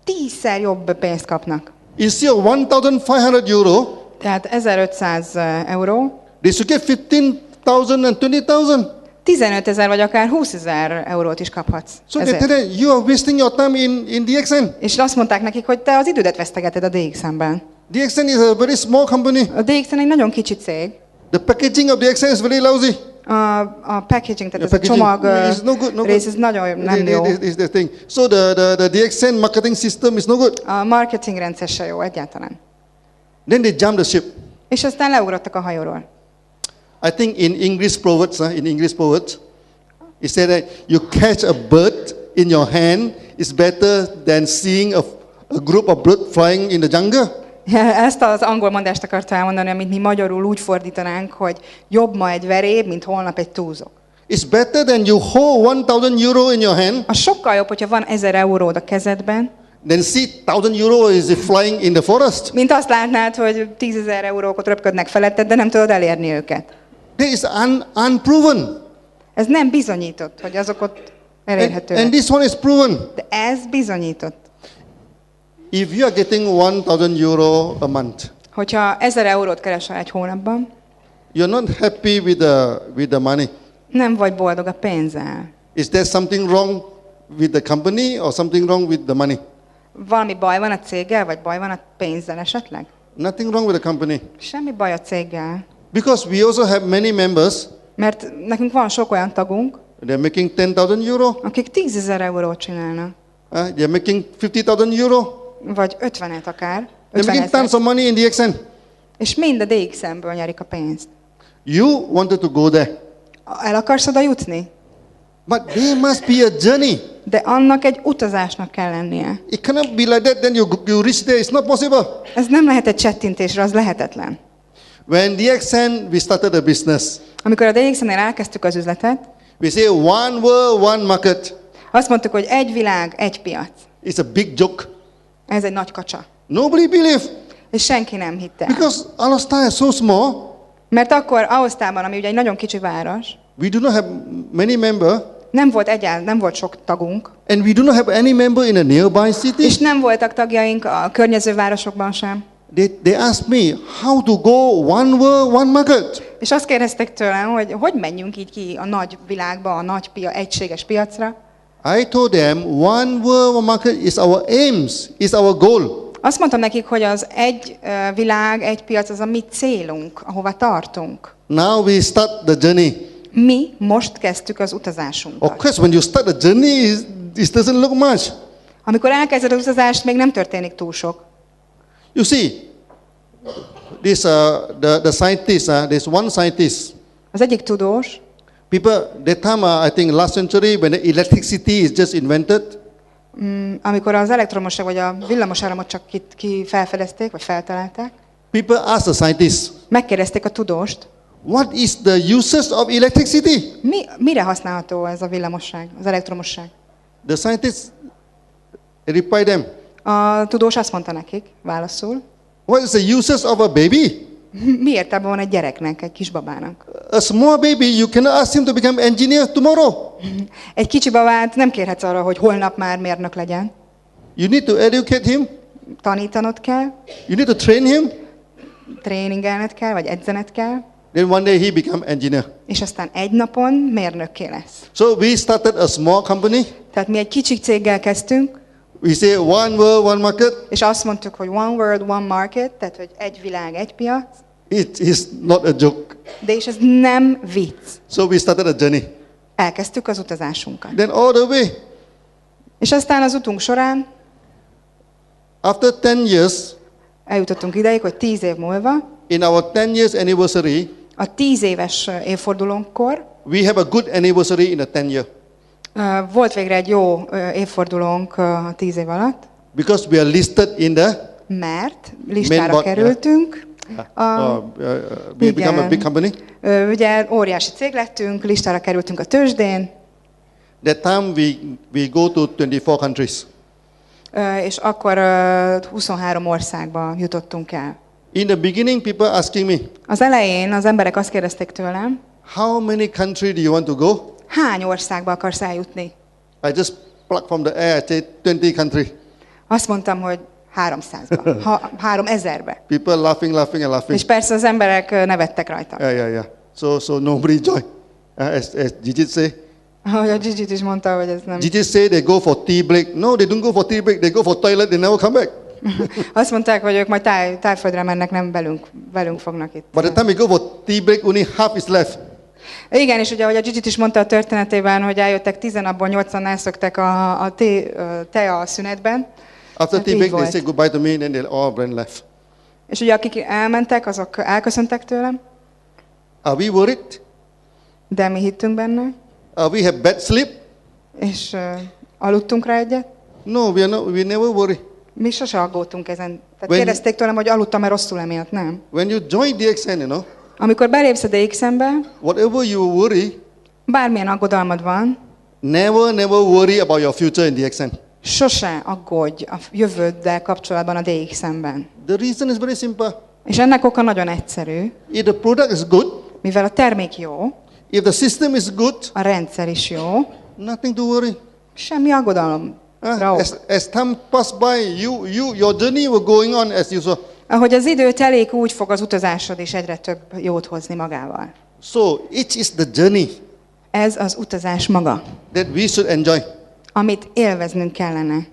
10-szer jobb pénzt kapnak. Instead of 1,500 euro, Tehát 1500 euró, they should get 15,000 and 20,000. 15 000 vagy akár 20 000 eurót is kaphatsz. So they ezért. tell them, you are wasting your time in DXN. És azt mondták nekik, hogy te az idődet vesztegeted a DXN-ben. DXN is a very small company. A DXN egy nagyon kicsi cég. The packaging of DXN is very lousy. A packaging, tehát The ez a csomag is no good, no rész, good. ez nagyon nem jó. Is the thing. So the DXN marketing system is no good. A marketing rendszer se jó egyáltalán. Then they jump the ship. És aztán leugrottak a hajóról. I think in English Proverbs, it said that you catch a bird in your hand is better than seeing a group of birds flying in the jungle. Ezt az angol mondást akartam elmondani, amit mi magyarul úgy fordítanánk, hogy jobb ma egy veréb, mint holnap egy túzok. It's better than you hold 1,000 euro in your hand Az sokkal jobb, hogyha van 1000 euród a kezedben, than see 1,000 euro is flying in the forest. mint azt látnád, hogy 10 000 eurókat röpködnek feletted, de nem tudod elérni őket. That is unproven. Ez nem bizonyított, hogy azok ott elérhetőek. And this one is proven. De ez bizonyított. If you are getting 1,000 euro a month, Hogyha 1000 eurót keresel egy hónapban, you're not happy with the money. nem vagy boldog a pénzzel. Is there something wrong with the company or something wrong with the money? Valami baj van a céggel, vagy baj van a pénzzel esetleg? Nothing wrong with the company. Semmi baj a céggel. Because we also have many members, Mert nekünk van sok olyan tagunk, they're making 10,000 euro, akik 10 000 eurót csinálnak. they're making 50,000 euro, Vagy 50-et akár. they're 50 making tons 000. of money in DXN. És mind a DXN-ből nyerik a pénzt. You wanted to go there, El akarsz oda jutni? but there must be a journey. De annak egy utazásnak kell lennie. It cannot be like that, then you reach there, it's not possible. Ez nem lehet egy csettintésre, az lehetetlen. When DXN, we started a business. Amikor a DXN-nél elkezdtük az üzletet, We say one world, one market. azt mondtuk, hogy egy világ, egy piac. It's a big joke. Ez egy nagy kacsa. Nobody believe És senki nem hitte. because Alostar is so small. Mert akkor Aosztában, ami ugye egy nagyon kicsi város, We do not have many members, nem volt sok tagunk, and we do not have any member in a nearby city. és nem voltak tagjaink a környező városokban sem. They asked me how to go one world, one market. És azt kérdeztek tőlem, hogy menjünk így ki a nagy világba, a nagy egységes piacra. I told them one world, one market is our aims, is our goal. Azt mondtam nekik, hogy az egy világ, egy piac az a mi célunk, ahova tartunk. Now we start the journey. Mi most kezdtük az utazásunkat. Of course, when you start the journey, it doesn't look much. Amikor elkezded az utazást, még nem történik túl sok. You see, this the scientist. There's one scientist. Az egyik tudós, People that time, I think last century, when the electricity is just invented, amikor az elektromosság vagy a villamosáramot csak ki felfedezték, vagy feltalálták, people ask the scientist, megkérdezték a tudóst, what is the uses of electricity? mire használható ez a villamosság, az elektromosság. The scientist replied them, A tudós azt mondta nekik, válaszul, what is the uses of a baby? mi értelme van egy gyereknek, egy kisbabának? A small baby, you cannot ask him to become engineer tomorrow. Egy kicsi babát nem kérhetsz arra, hogy holnap már mérnök legyen. You need to educate him. Tanítanod kell, You need to train him. tréningelned kell, vagy edzened kell, Then one day he become engineer. és aztán egy napon mérnökké lesz. So we started a small company. Tehát mi egy kicsi céggel kezdtünk, We say one world, one market. és azt mondtuk, hogy one world, one market, tehát hogy egy világ, egy piac, It is not a joke. de és ez nem vicc. So we started a journey. Elkezdtük az utazásunkat. Then all the way, És aztán az utunk során after 10 years, eljutottunk ideig, hogy 10 év múlva, in our 10 years anniversary, a 10 éves évfordulónkkor we have a good anniversary in a 10 year. volt végre egy jó évfordulónk a 10 év alatt, Because we are listed in the mert listára Mainboard, kerültünk. we become a igen. big company. Ugye óriási cég lettünk, listára kerültünk a tőzsdén, That time we go to 24 countries. és akkor 23 országba jutottunk el. In the beginning, people asking me, Az elején az emberek azt kérdezték tőlem, how many countries do you want to go? hány országba akarsz eljutni? I just pluck from the air, I say 20 countries. Azt mondtam, hogy 300-ba, 3000-be. People laughing and És laughing. persze az emberek nevettek rajta. Yeah. So nobody join. As Gigi say, Ahogy a Gigi is mondta, hogy ez nem... Gigi say they go for tea break. No, they don't go for tea break. They go for toilet. They never come back. Azt mondták, hogy ők majd tájföldre mennek, nem velünk fognak itt. By the time we go for tea break, only half is left. Igen, és ugye, ahogy a Gigi is mondta a történetében, hogy eljöttek 10, abból 8-an elszöktek a tea szünetben. After Hát tea így break, they volt. say goodbye to me, then they all ran left. És ugye akik elmentek, azok elköszöntek tőlem. Are we worried? De mi hittünk benne, We have bad sleep? és aludtunk rá egyet. No, we never worry. Mi sose aggódtunk ezen. Tehát When- kérdezték tőlem, hogy aludtam-e rosszul emiatt, nem. When you join DXN, Amikor belépsz a DXN-be, whatever you worry, bármilyen aggodalmad van, never worry about your future in DXN. sose aggódj a jövőddel kapcsolatban a DXN-ben. The reason is very simple. És ennek oka nagyon egyszerű, If the product is good, mivel a termék jó, if the system is good, a rendszer is jó, nothing to worry. semmi aggodalomra ok. As time pass by, your journey will going on as usual. Ahogy az idő telik, úgy fog az utazásod is egyre több jót hozni magával. So it is the journey Ez az utazás maga, that we should enjoy. amit élveznünk kellene.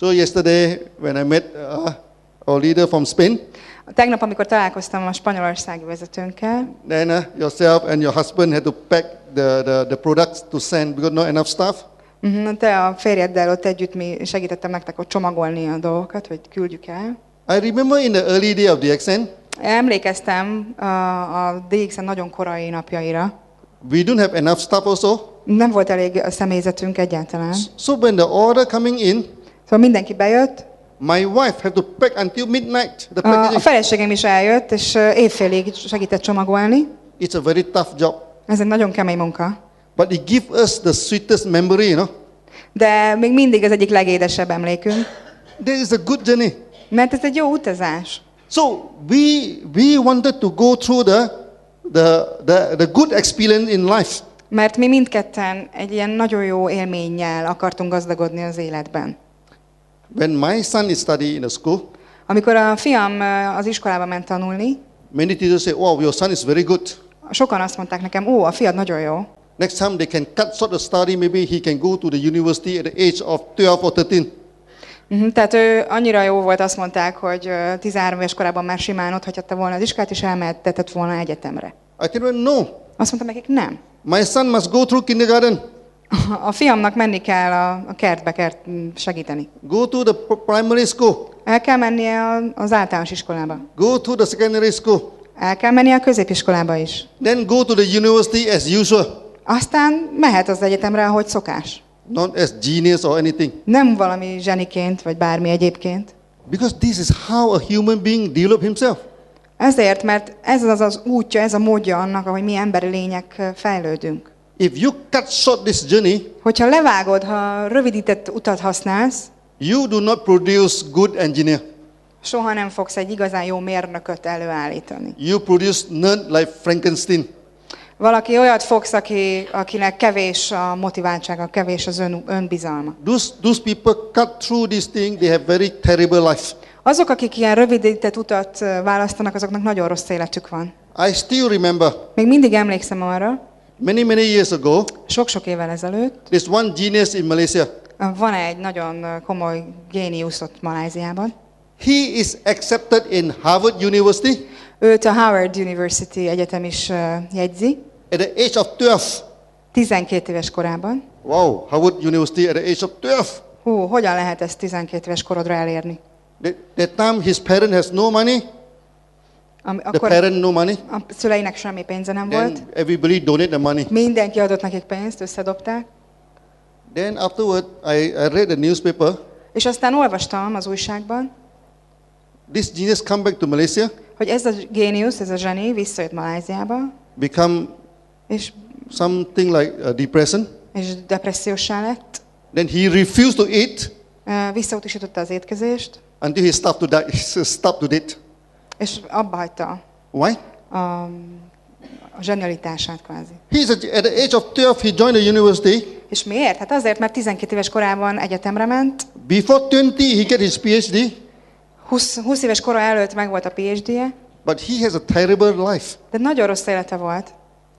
So yesterday, when I met our leader from Spain, Tegnap, amikor találkoztam a spanyolországi vezetőnkkel, then yourself and your husband had to pack the products to send because not enough staff. te a férjeddel ott együtt mi segítettem nektek ott csomagolni a dolgokat, hogy küldjük el. I remember in the early day of DXN, Emlékeztem a DXN nagyon korai napjaira. we don't have enough staff also. Nem volt elég a személyzetünk egyáltalán. So when the order coming in, Szóval mindenki bejött. my wife had to pack until midnight. The A packaging. feleségem is eljött, és évfélig segített csomagolni. It's a very tough job, Ez egy nagyon kemény munka. but it gives us the sweetest memory, De még mindig az egyik legédesebb emlékünk. There is a good journey. Mert ez egy jó utazás. So we wanted to go through the good experience in life. Mert mi mindketten egy ilyen nagyon jó élménnyel akartunk gazdagodni az életben. When my son is studying in a school, Amikor a fiam az iskolába ment tanulni, many teachers say, "Wow, your son is very good." sokan azt mondták nekem, ó, a fiad nagyon jó. Next time they can cut short the study, maybe he can go to the university at the age of 12 or 13. Tehát ő annyira jó volt, azt mondták, hogy 13 éves korában már simán ott hagyhatta volna az iskolát, és elmehetett volna egyetemre. I tell them, no, Azt mondtam nekik, nem. my son must go through kindergarten, A fiamnak menni kell a kertbe segíteni. go to the primary school, El kell mennie az általános iskolába. go to the secondary school, El kell mennie a középiskolába is. then go to the university as usual, Aztán mehet az egyetemre, ahogy szokás. not as genius or anything. Nem valami zseniként, vagy bármi egyébként. Because this is how a human being develop himself. Ezért, mert ez az útja, ez a módja annak, ahogy mi emberi lények fejlődünk. If you cut short this journey, Hogyha levágod, ha rövidített utat használsz, you do not produce good engineer. soha nem fogsz egy igazán jó mérnököt előállítani. You produce nerd like Frankenstein. Valaki olyat fogsz, akinek kevés a motiváltsága, kevés az önbizalma. Those people cut through this thing, they have very terrible life. Azok, akik ilyen rövidített utat választanak, azoknak nagyon rossz életük van. I still remember Még mindig emlékszem arra, many years ago, sok-sok évvel ezelőtt, there's one genius in Malaysia. van egy nagyon komoly géniusz ott Maláziában. He is accepted in Harvard University Őt a Howard University Egyetem is jegyzi, at the age of 12. 12 éves korában. Wow, Harvard University at the age of 12. Hogyan lehet ezt 12 éves korodra elérni? That time his parent has no money. The Akkor parent no money. a szüleinek semmi pénze nem volt. Then everybody donate the money. Mindenki adott nekik pénzt, összedobták. Then afterward, I read the newspaper. És aztán olvastam az újságban, This genius come back to Malaysia, hogy ez a géniusz, ez a zseni visszajött Maláziába, become és something like a depression. depressziósá lett. Then he refused to eat Visszautasította az étkezést, until he stopped to die. He stopped to eat. és abba hagyta Why? a zsenialitását kvázi. At the age of 12, he joined the university. És miért? Hát azért, mert 12 éves korában egyetemre ment, Before 20, he get his PhD. 20 éves kora előtt megvolt a PhD-je, But he has a terrible life. de nagyon rossz élete volt,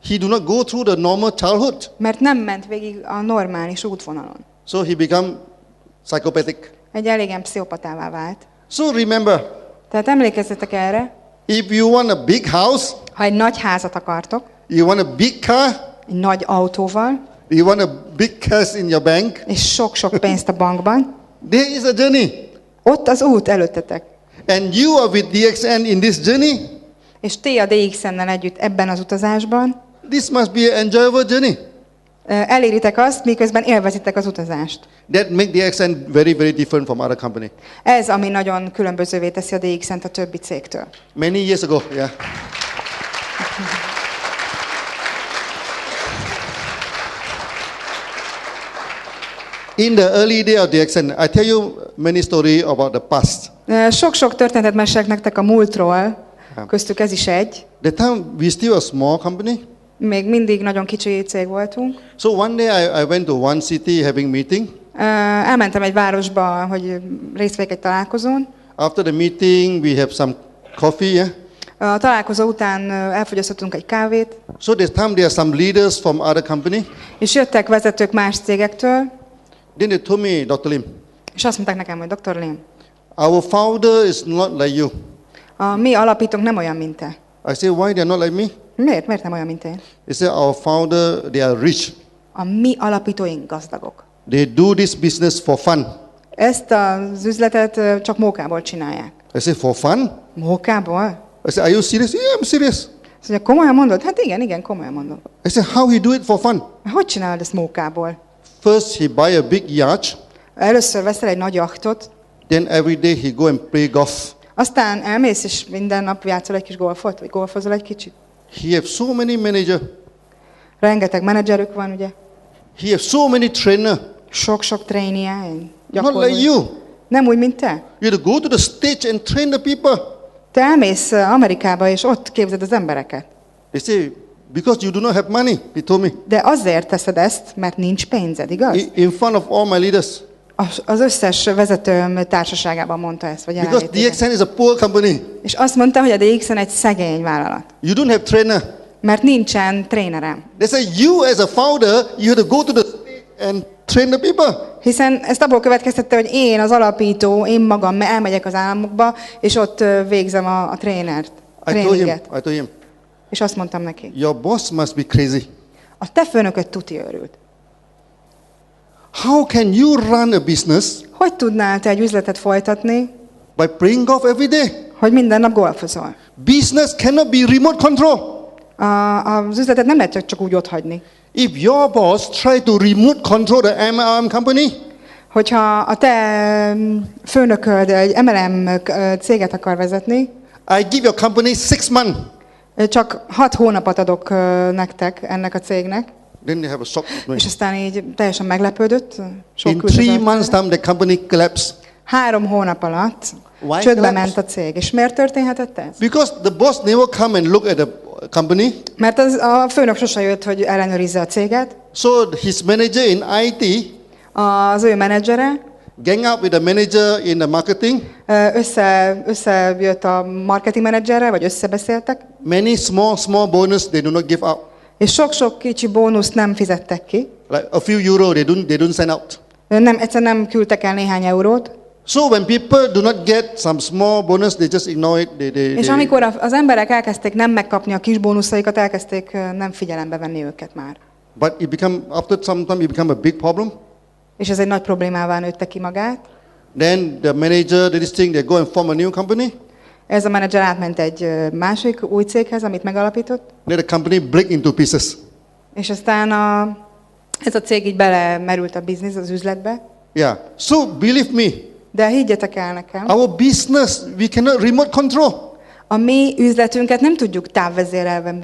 He do not go through the normal childhood. mert nem ment végig a normális útvonalon. So he become psychopathic. Egy elégen pszichopatává vált. So remember, Tehát emlékezzetek erre, if you want a big house, ha egy nagy házat akartok, you want a big car, egy nagy autóval, you want a big cash in your bank, és sok-sok pénzt a bankban, there is a journey. ott az út előttetek. And you are with DXN in this journey. és ti a DXN-nel együtt ebben az utazásban This must be an enjoyable journey. eléritek azt, miközben élvezitek az utazást. That make DXN very, very different from other company. Ez, ami nagyon különbözővé teszi a DXN-t a többi cégtől. Many years ago, yeah. In the early day of DXN, I tell you many story about the past. Sok-sok történetet mesélek nektek a múltról, köztük ez is egy. The time we still a small company. Még mindig nagyon kicsi cég voltunk. So one day I went to one city having meeting. Elmentem egy városba, hogy részt vegyek egy találkozón. After the meeting, we have some coffee. Yeah? A találkozó után elfogyasztottunk egy kávét, So this time there are some leaders from other company. és jöttek vezetők más cégektől, Then they told me, Dr. Lim, és azt mondták nekem, hogy Dr. Lim, our founder is not like you. a mi alapítónk nem olyan, mint te. I say, why they're not like me? Miért? Miért nem olyan, mint én? They say, our founder, they are rich. A mi alapítóink gazdagok. They do this business for fun. Ezt az üzletet csak mókából csinálják. I say, for fun? Mókából? I say, are you serious? Yeah, I'm serious. Azt mondja, komolyan mondod? Hát igen, komolyan mondom. I say, how he do it for fun? Hogy csinálod ezt mókából? First, he buy a big yacht. Először veszel egy nagy jachtot, Then every day he go and play golf. aztán elmész és minden nap játszol egy kis golfot, vagy golfozol egy kicsit. He have so many manager. Rengeteg menedzserük van, ugye? He have so many trainer. Sok-sok trénie, Not like you. Nem úgy, mint te. You have to go to the stage and train the people. Te elmész Amerikába, és ott képzed az embereket. They say, because you do not have money, he told me. De azért teszed ezt, mert nincs pénzed, igaz? In front of all my leaders. Az összes vezetőm társaságában mondta ezt, vagy Because jelenlétében. DXN is a poor company. És azt mondta, hogy a DXN egy szegény vállalat. You don't have trainer. Mert nincsen trénerem. They say, you as a founder, you have to go to the stage and train the people. Hiszen ezt abból következtette, hogy én az alapító, én magam elmegyek az államokba, és ott végzem a tréninget. I told him, És azt mondtam neki, your boss must be crazy. a te főnököd tuti őrült. How can you run a business Hogy tudnál te egy üzletet folytatni, by playing golf every day? hogy minden nap golfozol? Business cannot be remote control. Az üzletet nem lehet csak úgy otthagyni. If your boss try to remote control the MLM company, Hogyha a te főnököd egy MLM céget akar vezetni, I give your company 6 months. csak 6 hónapot adok nektek, ennek a cégnek, Then they have a shock. és aztán így teljesen meglepődött. Sok In küldött 3 el. months time, the company collapsed. 3 hónap alatt Why csődbe collapse? ment a cég. És miért történhetett ez? Because the boss never come and look at the company. Mert a főnök sose jött, hogy ellenőrizze a céget. So his manager in IT Az ő menedzsere gang up with the manager in the marketing. összejött a marketing menedzserrel, vagy összebeszéltek, Many small bonus they do not give out. és sok-sok kicsi bónuszt nem fizettek ki. Like a few euro they don't send out. Egyszerűen nem küldtek el néhány eurót. So when people do not get some small bonus, they just ignore it. És amikor az emberek elkezdték nem megkapni a kis bónuszaikat, elkezdték nem figyelembe venni őket már. But it become after some time it become a big problem. És ez egy nagy problémává nőtte ki magát. Then the manager, this thing, they go and form a new company. Ez a menedzser átment egy másik új céghez, amit megalapított, Then the company break into pieces. és aztán ez a cég így belemerült a biznisz, az üzletbe. Yeah. So believe me, De higgyetek el nekem, our business we cannot remote control. a mi üzletünket nem tudjuk távvezérelve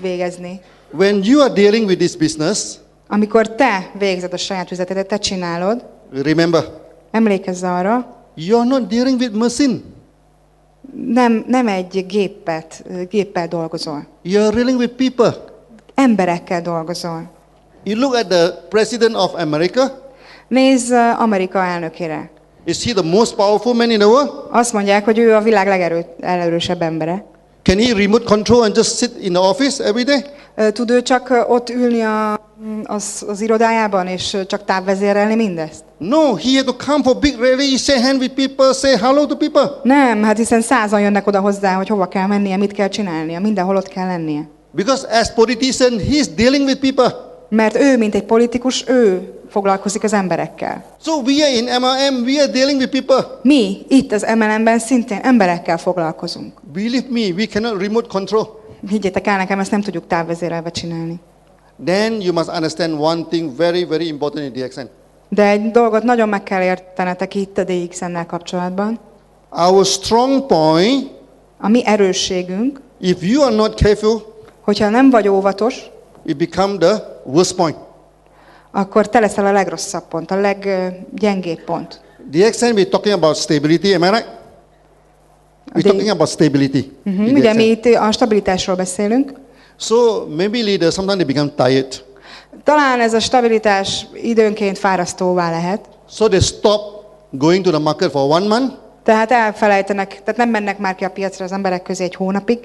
végezni. When you are dealing with this business, Amikor te végzed a saját üzletedet, te csinálod, remember, emlékezz arra, you are not dealing with machine. nem egy géppel dolgozol. You are dealing with people. Emberekkel dolgozol. You look at the president of America. Nézz Amerika elnökére. Is he the most powerful man in the world? Azt mondják, hogy ő a világ legerősebb embere. Can he remote control and just sit in the office every day? Tud ő csak ott ülni az irodájában, és csak távvezérelni mindezt? No, he had to come for big rally, shake hand with people, say hello to people. Nem, hát hiszen 100-an jönnek oda hozzá, hogy hova kell mennie, mit kell csinálnia, mindenhol ott kell lennie. Because as politician, he is dealing with people. Mert ő, mint egy politikus, ő foglalkozik az emberekkel. So we are in MLM, we are dealing with people. Mi itt az MLM-ben szintén emberekkel foglalkozunk. Believe me, we cannot remote control. Higgyétek el nekem, ezt nem tudjuk távvezérelve csinálni. Then you must understand one thing very, very important in DXN. De egy dolgot nagyon meg kell értenetek itt a DXN-nel kapcsolatban. Our strong point, A mi erősségünk, if you are not careful, hogyha nem vagy óvatos, it become the worst point. akkor te leszel a legrosszabb pont, a leggyengébb pont. DXN, we're talking about stability, am I right? We're talking about stability. in Ugye DXN. mi itt a stabilitásról beszélünk. So maybe leaders, sometimes they become tired. Talán ez a stabilitás időnként fárasztóvá lehet. So they stop going to the market for 1 month. Tehát elfelejtenek, tehát nem mennek már ki a piacra az emberek közé egy hónapig.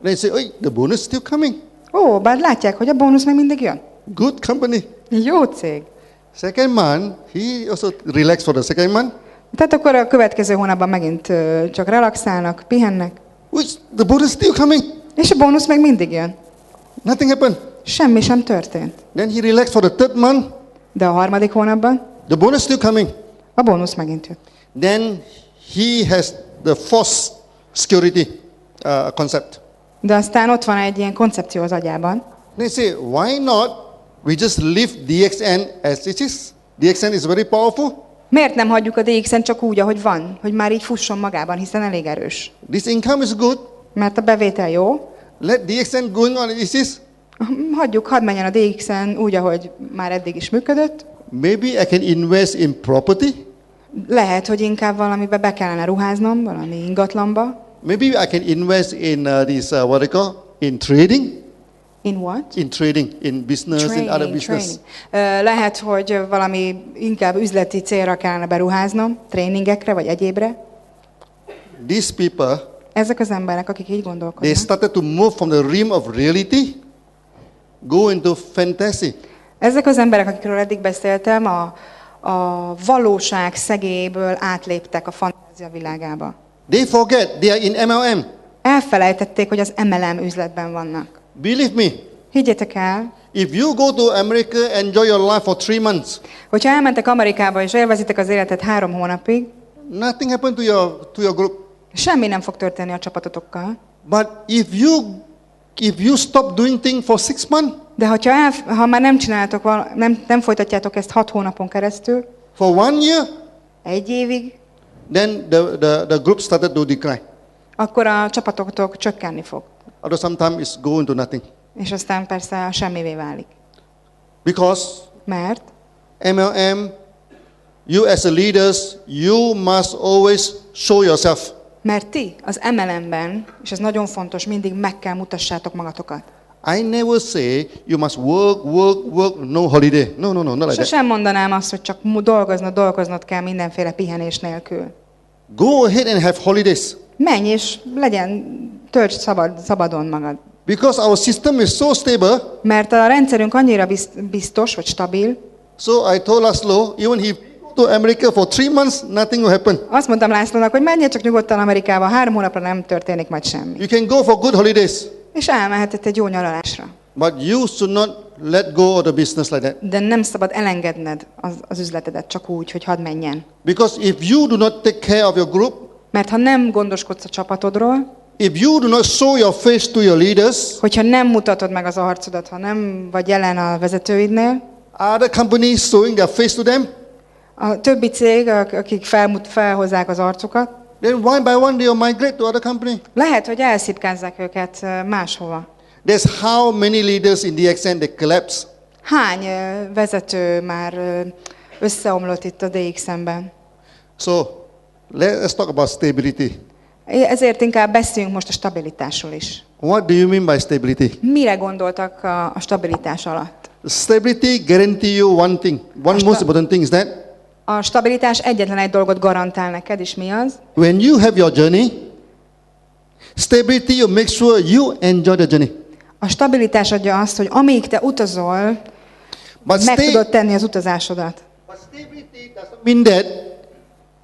They say, "Oi, the bonus still coming. Ó, bár látják, hogy a bónusz még mindig jön. Good company." Jó cég. Second month, he also relaxed for the second month. Tehát akkor a következő hónapban megint csak relaxálnak, pihennek. Which the bonus still coming. És a bónusz még mindig jön. Nothing happened. Semmi sem történt. Then he relaxed for the third month. De a harmadik hónapban The bonus still coming. a bónusz megint jött. Then he has the false security concept. De aztán ott van egy ilyen koncepció az agyában. They say, why not we just leave DXN as it is? DXN is very powerful. Miért nem hagyjuk a DX-en csak úgy, ahogy van, hogy már így fusson magában, hiszen elég erős? This income is good. Mert a bevétel jó. Let DXN going on as it is. Hadd menjen a DX-en úgy, ahogy már eddig is működött. Maybe I can invest in property. Lehet, hogy inkább valamibe be kellene ruháznom, valami ingatlanba. Maybe I can invest in this, what they call, in trading. In what? In trading, in business, in other business. Lehet, hogy valami inkább üzleti célra kellene beruháznom, tréningekre vagy egyébre. These people, Ezek az emberek, akik így they gondolkodnak, started to move from the realm of reality, go into fantasy. ezek az emberek, akikről eddig beszéltem, a valóság szegélyből átléptek a fantázia világába. They forget they are in MLM. Elfelejtették, hogy az MLM üzletben vannak. Believe me, Higgyétek el, if you go to America, enjoy your life for 3 months, hogyha elmentek Amerikába és élvezitek az életet 3 hónapig, nothing happened to your group. semmi nem fog történni a csapatotokkal. But if you stop doing things for 6 months, De ha már nem csináltok, nem folytatjátok ezt 6 hónapon keresztül, for 1 year, 1 évig, then the group started to decline. akkor a csapatotok csökkenni fog. Although sometimes it's go into nothing. És aztán persze semmivé válik. Because Mert MLM, you as a leaders, you must always show yourself. ti az MLM-ben, és ez nagyon fontos, mindig meg kell mutassátok magatokat. I never say you must work, no holiday. No, not like that. Sosem mondanám azt, hogy csak dolgoznod kell mindenféle pihenés nélkül. Go ahead and have holidays. Menj és töltsd szabadon magad. Because our system is so stable, Mert a rendszerünk annyira biztos, vagy stabil. so I told Laszlo, even if to America for 3 months, nothing will happen. Azt mondtam Lászlónak, hogy menjél csak nyugodtan Amerikába, 3 hónapra nem történik majd semmi. You can go for good holidays, És elmehetett egy jó nyaralásra. but you should not let go of the business like that. De nem szabad elengedned az üzletedet csak úgy, hogy hadd menjen. Because if you do not take care of your group, Mert ha nem gondoskodsz a csapatodról, if you do not show your face to your leaders, hogyha nem mutatod meg az arcodat, ha nem vagy jelen a vezetőidnél, other companies showing their face to them, a többi cég, akik felhozzák az arcukat, then one by one they will migrate to other company. lehet, hogy elszipkázzák őket máshova. That's how many leaders in DXN they collapse. Hány vezető már összeomlott itt a DXN-ben? So let's talk about stability. Ezért inkább beszéljünk most a stabilitásról is. What do you mean by stability? Mire gondoltak a stabilitás alatt? Stability guarantee you one thing. One most important thing is that A stabilitás egyetlen egy dolgot garantál neked, és mi az? when you have your journey, stability will make sure you enjoy the journey. A stabilitás adja azt, hogy amíg te utazol, But, meg tudod tenni az utazásodat. but stability doesn't mean that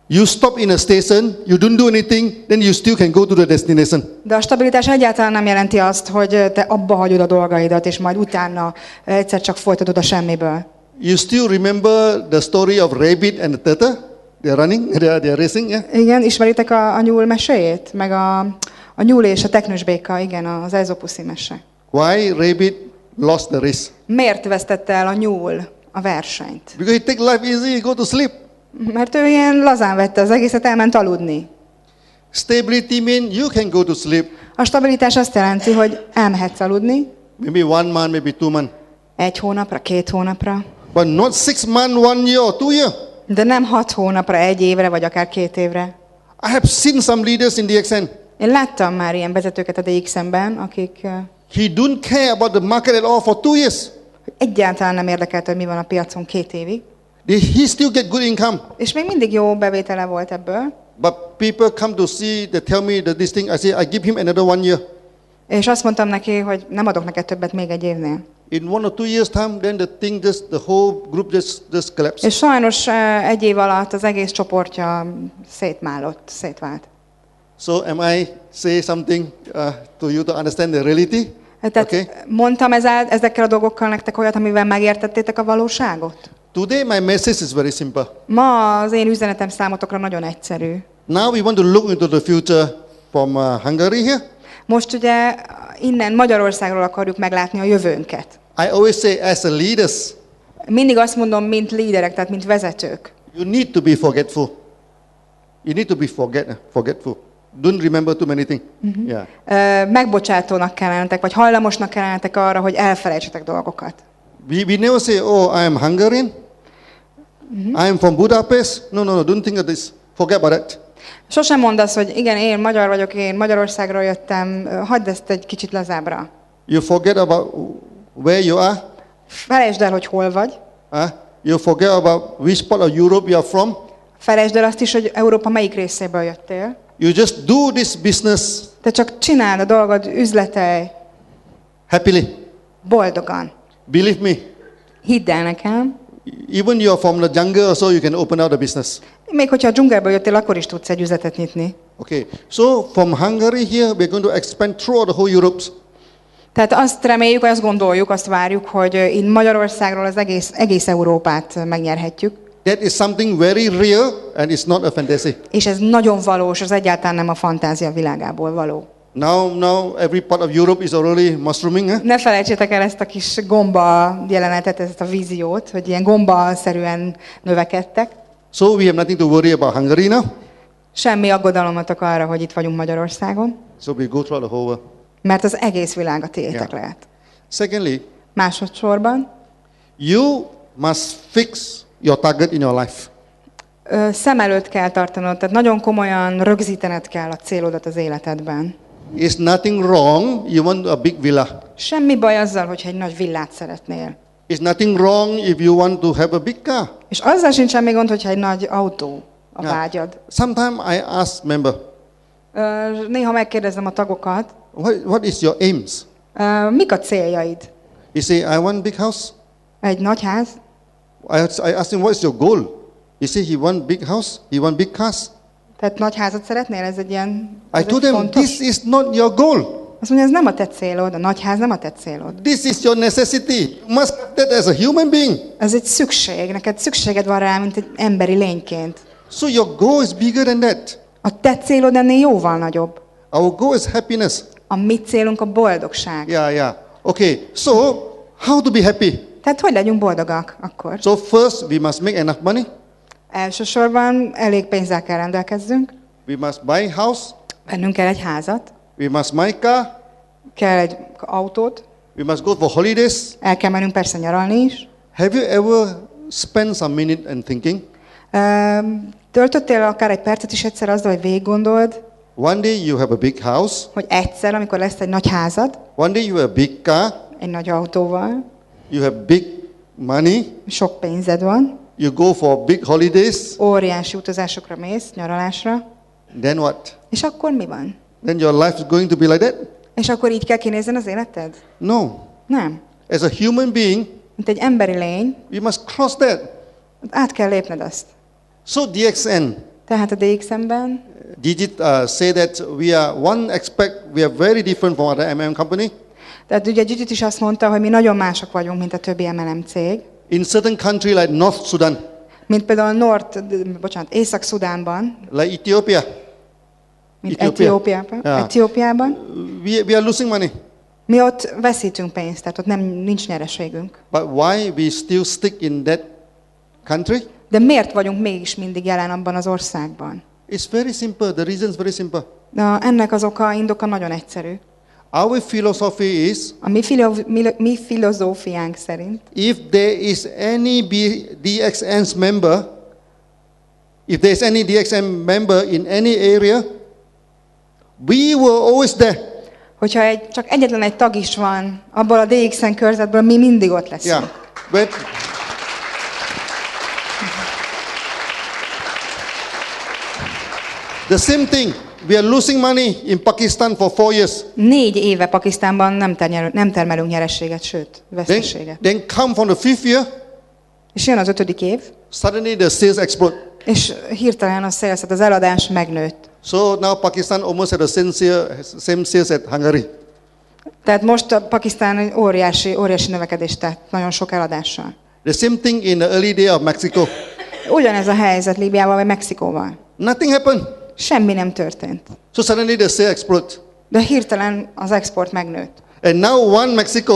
you stop in a station, you don't do anything, then you still can go to the destination. De a stabilitás egyáltalán nem jelenti azt, hogy te abba hagyod a dolgaidat, és majd utána egyszer csak folytatod a semmiből. You still remember the story of rabbit and the turtle? They are running, they are racing, yeah? Igen, ismeritek a nyúl meséjét? Meg a nyúl és a teknősbéka, igen, az Ezopuszi mese. Why rabbit lost the race? Miért vesztette el a nyúl a versenyt? Because he take life easy, he go to sleep. Mert ő ilyen lazán vette az egészet, elment aludni. Stability means you can go to sleep. A stabilitás azt jelenti, hogy elmehetsz aludni Maybe 1 month, maybe 2 months. 1 hónapra, 2 hónapra, But not 6 months, 1 year, 2 years. de nem 6 hónapra, 1 évre, vagy akár 2 évre. I have seen some leaders in DXN. Én láttam már ilyen vezetőket a DXM-ben, akik He don't care about the market at all for 2 years. egyáltalán nem érdekelt, hogy mi van a piacon 2 évig. He still get good income. És még mindig jó bevétele volt ebből. But people come to see, they tell me that this thing, I say, I give him another 1 year. És azt mondtam neki, hogy nem adok neked többet még 1 évnél. In 1 or 2 years time, then the thing just, the whole group just collapsed. És sajnos 1 év alatt az egész csoportja szétvált. So am I say something to you to understand the reality? Tehát Okay. mondtam ezekkel a dolgokkal nektek olyat, amivel megértettétek a valóságot? Today my message is very simple. Ma az én üzenetem számotokra nagyon egyszerű. Now we want to look into the future from Hungary here. Most ugye innen Magyarországról akarjuk meglátni a jövőnket. I always say as a leaders, Mindig azt mondom, mint líderek, tehát mint vezetők. you need to be forgetful. You need to be forgetful. Don't remember too many things. Yeah. Megbocsátónak kell lennetek, vagy hajlamosnak kell lennetek arra, hogy elfelejtsetek dolgokat. We never say, oh, I am Hungarian. I am from Budapest. No, don't think of this. Forget about it. Sosem mondd azt, hogy igen, én magyar vagyok, én Magyarországról jöttem, hagyd ezt egy kicsit lazábbra. You forget about where you are. Felejtsd el, hogy hol vagy. You forget about which part of Europe you are from. Felejtsd el azt is, hogy Európa melyik részéből jöttél. You just do this business Te csak csináld a dolgod, üzletelj, happily. boldogan. Believe me. Hidd el nekem. Even you are from the jungle also, you can open out a business. Még hogyha a dzsungelből jöttél, akkor is tudsz egy üzletet nyitni. Okay. So from Hungary here, we're going to expand throughout the whole Europe. Tehát azt reméljük, azt gondoljuk, azt várjuk, hogy innen Magyarországról az egész Európát megnyerhetjük. That is something very real and it's not a fantasy. És ez nagyon valós, az egyáltalán nem a fantázia világából való. Now every part of Europe is already mushrooming. Ne felejtsétek el ezt a kis gomba jelenetet, ezt a víziót, hogy ilyen gomba-szerűen növekedtek. So we have nothing to worry about Hungary now. Semmi aggodalomatok arra, hogy itt vagyunk Magyarországon, So we go throughout the whole world. mert az egész világ a tiétek Yeah. lehet. Secondly, Másodszorban you must fix your target in your life. szem előtt kell tartanod, tehát nagyon komolyan rögzítened kell a célodat az életedben. It's nothing wrong, you want a big villa. Semmi baj azzal, hogyha egy nagy villát szeretnél. It's nothing wrong if you want to have a big car. És azzal sincs semmi gond, hogyha egy nagy autó a vágyad. Sometimes I ask member, Néha megkérdezem a tagokat, what is your aims? mik a céljaid? He say, I want big house. Egy nagy ház? I asked him, what is your goal? He say, he want big house, he want big cars. Tehát nagy házat szeretnél? Ez egy ilyen I ez told egy him, fontos. this is not your goal. Azt mondja, ez nem a te célod, a nagy ház nem a te célod. This is your necessity. You must have that as a human being. Ez egy szükség, neked szükséged van rá, mint egy emberi lényként. So your goal is bigger than that. A te célod ennél jóval nagyobb. Our goal is happiness. A mi célunk a boldogság. Yeah. Okay, so how to be happy? Tehát hogy legyünk boldogak akkor? So first, we must make enough money. Elsősorban elég pénzzel kell rendelkezzünk, We must buy house. vennünk kell egy házat, We must buy car. kell egy autót, We must go for holidays. el kell mennünk persze nyaralni is. Have you ever spent some minute and thinking? Töltöttél akár egy percet is egyszer azzal, hogy végig gondold, One day you have a big house. hogy egyszer, amikor lesz egy nagy házad, One day you have a big car. egy nagy autóval, You have big money. sok pénzed van, You go for big holidays. óriási utazásokra mész, nyaralásra, Then what? és akkor mi van? Then your life is going to be like that? És akkor így kell kinézzen az életed? No. Nem. As a human being, Mint egy emberi lény, we must cross that. át kell lépned azt. So DXN, Tehát a DXM-ben Digit say that we are one aspect, we are very different from other MLM company. tehát ugye Gigit is azt mondta, hogy mi nagyon mások vagyunk, mint a többi MLM cég. In certain country like North Sudan, mint például Észak-Szudánban, like Ethiopia, mint Ethiopia. Etiópiában, we are losing money. mi ott veszítünk pénzt, tehát ott nincs nyereségünk. But why we still stick in that country? De miért vagyunk mégis mindig jelen abban az országban? It's very simple. The reason is very simple. Ennek az indoka nagyon egyszerű. Our philosophy is, A mi filozófiánk szerint, if there is any DXN member, if there is any DXN member in any area, we were always there. hogyha csak egyetlen egy tag is van abból a DXN körzetből, mi mindig ott leszünk. Yeah. But the same thing. We are losing money in Pakistan for 4 years. 4 éve Pakisztánban nem termelünk nyerességet, sőt, veszteséget. Then come from the 5th year, És jön az 5. év, suddenly the sales explode. és hirtelen a sales, az eladás megnőtt. So now Pakistan almost had the same sales at Hungary. Tehát most a Pakisztán egy óriási növekedést tett, nagyon sok eladással. The same thing in the early day of Mexico. Ugyanez a helyzet Líbiával vagy Mexikóval. Nothing happened. Semmi nem történt. So suddenly the sale exploded. De hirtelen az export megnőtt. And now one Mexico,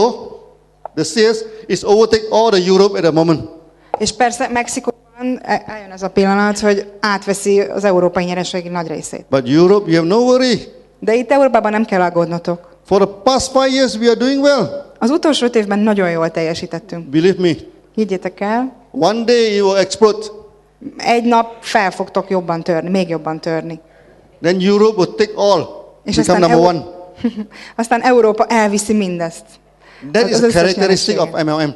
the sales is overtake all the Europe at the moment. És persze Mexikóban eljön az a pillanat, hogy átveszi az európai nyereségi nagy részét. But Europe, you have no worry. De itt Európában nem kell aggódnotok. For the past 5 years, we are doing well. Az utolsó 5 évben nagyon jól teljesítettünk. Believe me. Higgyétek el, One day you will explode. egy nap fel fogtok jobban törni, még jobban törni. Then Europe will take all. És Become aztán, number one. aztán Európa elviszi mindezt. That is Az a összes characteristic of nyereséget. MLM.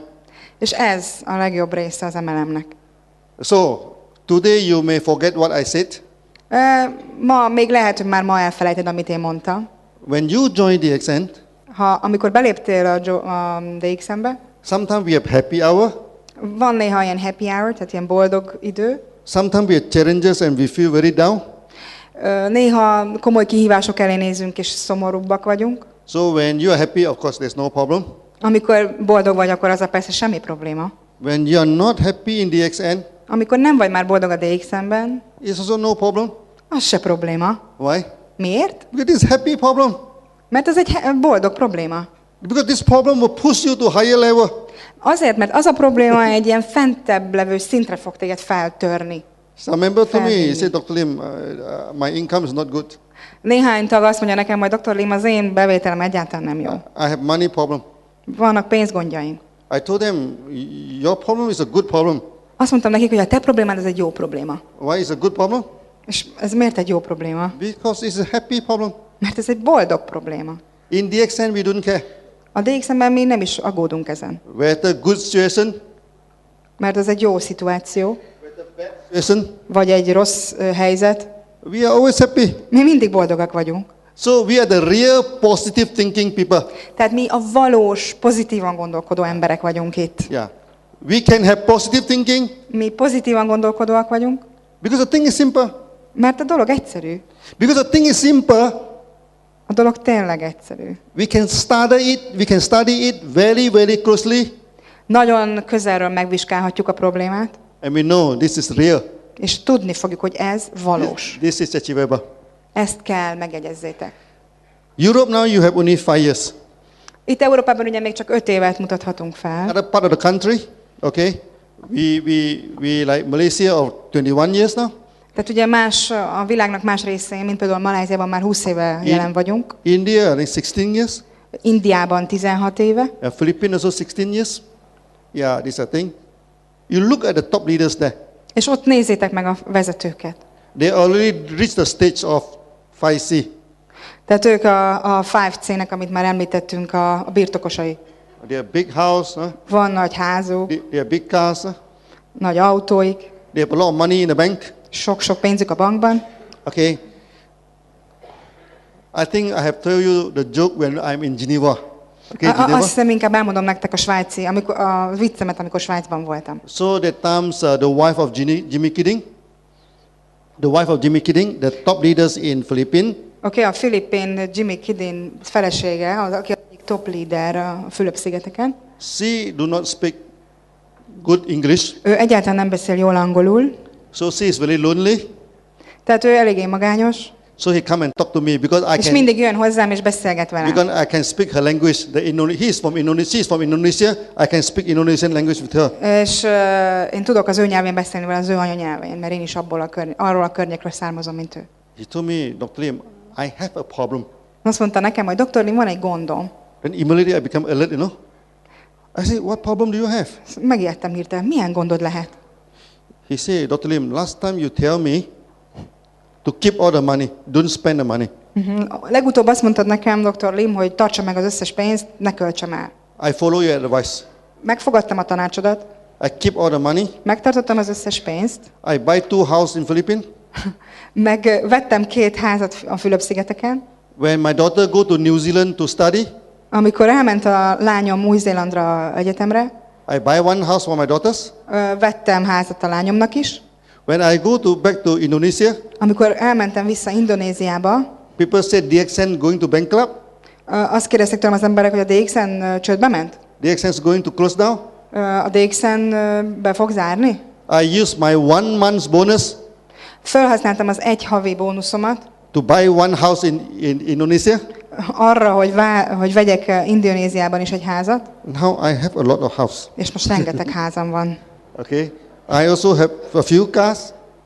És ez a legjobb része az MLM-nek. So today you may forget what I said. Ma még lehet, hogy már ma elfelejted, amit én mondtam. When you join DXN, Amikor beléptél a DXN-be, sometimes we have happy hour. van néha ilyen happy hour, tehát ilyen boldog idő. Sometimes we have challenges and we feel very down. Néha komoly kihívások elé nézünk, és szomorúbbak vagyunk. So when you are happy, of course, there's no problem. Amikor boldog vagy, akkor az a persze semmi probléma. When you are not happy in DXN, Amikor nem vagy már boldog a DXN-ben, it's also no problem. az se probléma. Why? Miért? Because this happy problem. Mert ez egy boldog probléma. Because this problem will push you to higher level. Azért, mert az a probléma egy ilyen fentebb levő szintre fog téged feltörni. Some member told me, he Family. said, Dr. Lim, my income is not good. Néhány tag azt mondja nekem, hogy Dr. Lim, az én bevételem egyáltalán nem jó. I have money problem. Vannak pénzgondjaim. I told them, your problem is a good problem. Azt mondtam nekik, hogy a te problémád az egy jó probléma. Why is a good problem? És ez miért egy jó probléma? Because it's a happy problem. Mert ez egy boldog probléma. In DXN, we don't care. A DXN-ben mi nem is aggódunk ezen. Whether good situation, Mert ez egy jó szituáció, situation, vagy egy rossz helyzet. we are always happy. Mi mindig boldogak vagyunk. So we are the real positive thinking people. Tehát mi a valós, pozitívan gondolkodó emberek vagyunk itt. Yeah. We can have positive thinking Mi pozitívan gondolkodóak vagyunk, because the thing is simple. mert a dolog egyszerű. Because the thing is simple, A dolog tényleg egyszerű. we can study it very, very closely, Nagyon közelről megvizsgálhatjuk a problémát, and we know this is real. és tudni fogjuk, hogy ez valós. This is achievable. Ezt kell megjegyezzétek. Europe now you have only 5 years. Itt Európában ugye még csak 5 évet mutathatunk fel. Other part of the country, okay, we like Malaysia of 21 years now. Tehát ugye a világnak más részén, mint például Maláziában már 20 éve jelen vagyunk. India, I think 16 years. Indiában 16 éve. Philippines also 16 years. Yeah, this is a thing. You look at the top leaders there. És ott nézzétek meg a vezetőket. They already reached the stage of 5C. Tehát ők a 5C-nek, amit már említettünk, a birtokosai. They have big house, Van nagy házuk, they have big cars, nagy autóik, they have a lot of money in the bank. sok-sok pénzük a bankban. Okay. I think I have told you the joke when I'm in Geneva. Okay, Geneva. Azt hiszem, inkább elmondom nektek a viccemet, amikor Svájcban voltam. So that times the wife of Jimmy Kidding, the top leaders in Philippines, Oké, a filippin Jimmy Kidding felesége, aki egyik top leader a Fülöp-szigeteken, she do not speak good English, Ő egyáltalán nem beszél jól angolul, so she is very lonely. tehát ő eléggé magányos, So he come and talk to me because és mindig jön hozzám és beszélget velem. because I can speak her language. He's from Indonesia. She's from Indonesia. I can speak Indonesian language with her. És én tudok az ő nyelvén beszélni vele, az ő anyanyelvén, mert én is arról a környékről származom, mint ő. He told me, Dr. Lim, I have a problem. Azt mondta nekem, hogy Dr. Lim, van egy gondom. Then immediately I become alert, I said, what problem do you have? Megijedtem hirtelen, milyen gondod lehet? He said, Dr. Lim, last time you tell me to keep all the money, don't spend the money. Legutóbb azt mondtad nekem, Dr. Lim, hogy tartsa meg az összes pénzt, ne költsem el. I follow your advice. Megfogadtam a tanácsodat, I keep all the money. megtartottam az összes pénzt, I buy 2 houses in Philippines. meg vettem 2 házat a Fülöp-szigeteken. When my daughter go to New Zealand to study, Amikor elment a lányom Új-Zélandra egyetemre, I buy 1 house for my daughters. vettem házat a lányomnak is. When I go back to Indonesia, Amikor elmentem vissza Indonéziába, people said DXN going to bankrupt. azt kérdezték tőlem az emberek, hogy a DXN csődbe ment? DXN is going to close down. A DXN be fog zárni? I use my 1 month's bonus Felhasználtam az 1 havi bónuszomat to buy 1 house in Indonesia. arra, hogy vegyek Indonéziában is egy házat, Now I have a lot of house. és most rengeteg házam van. Okay. I also have a few cars,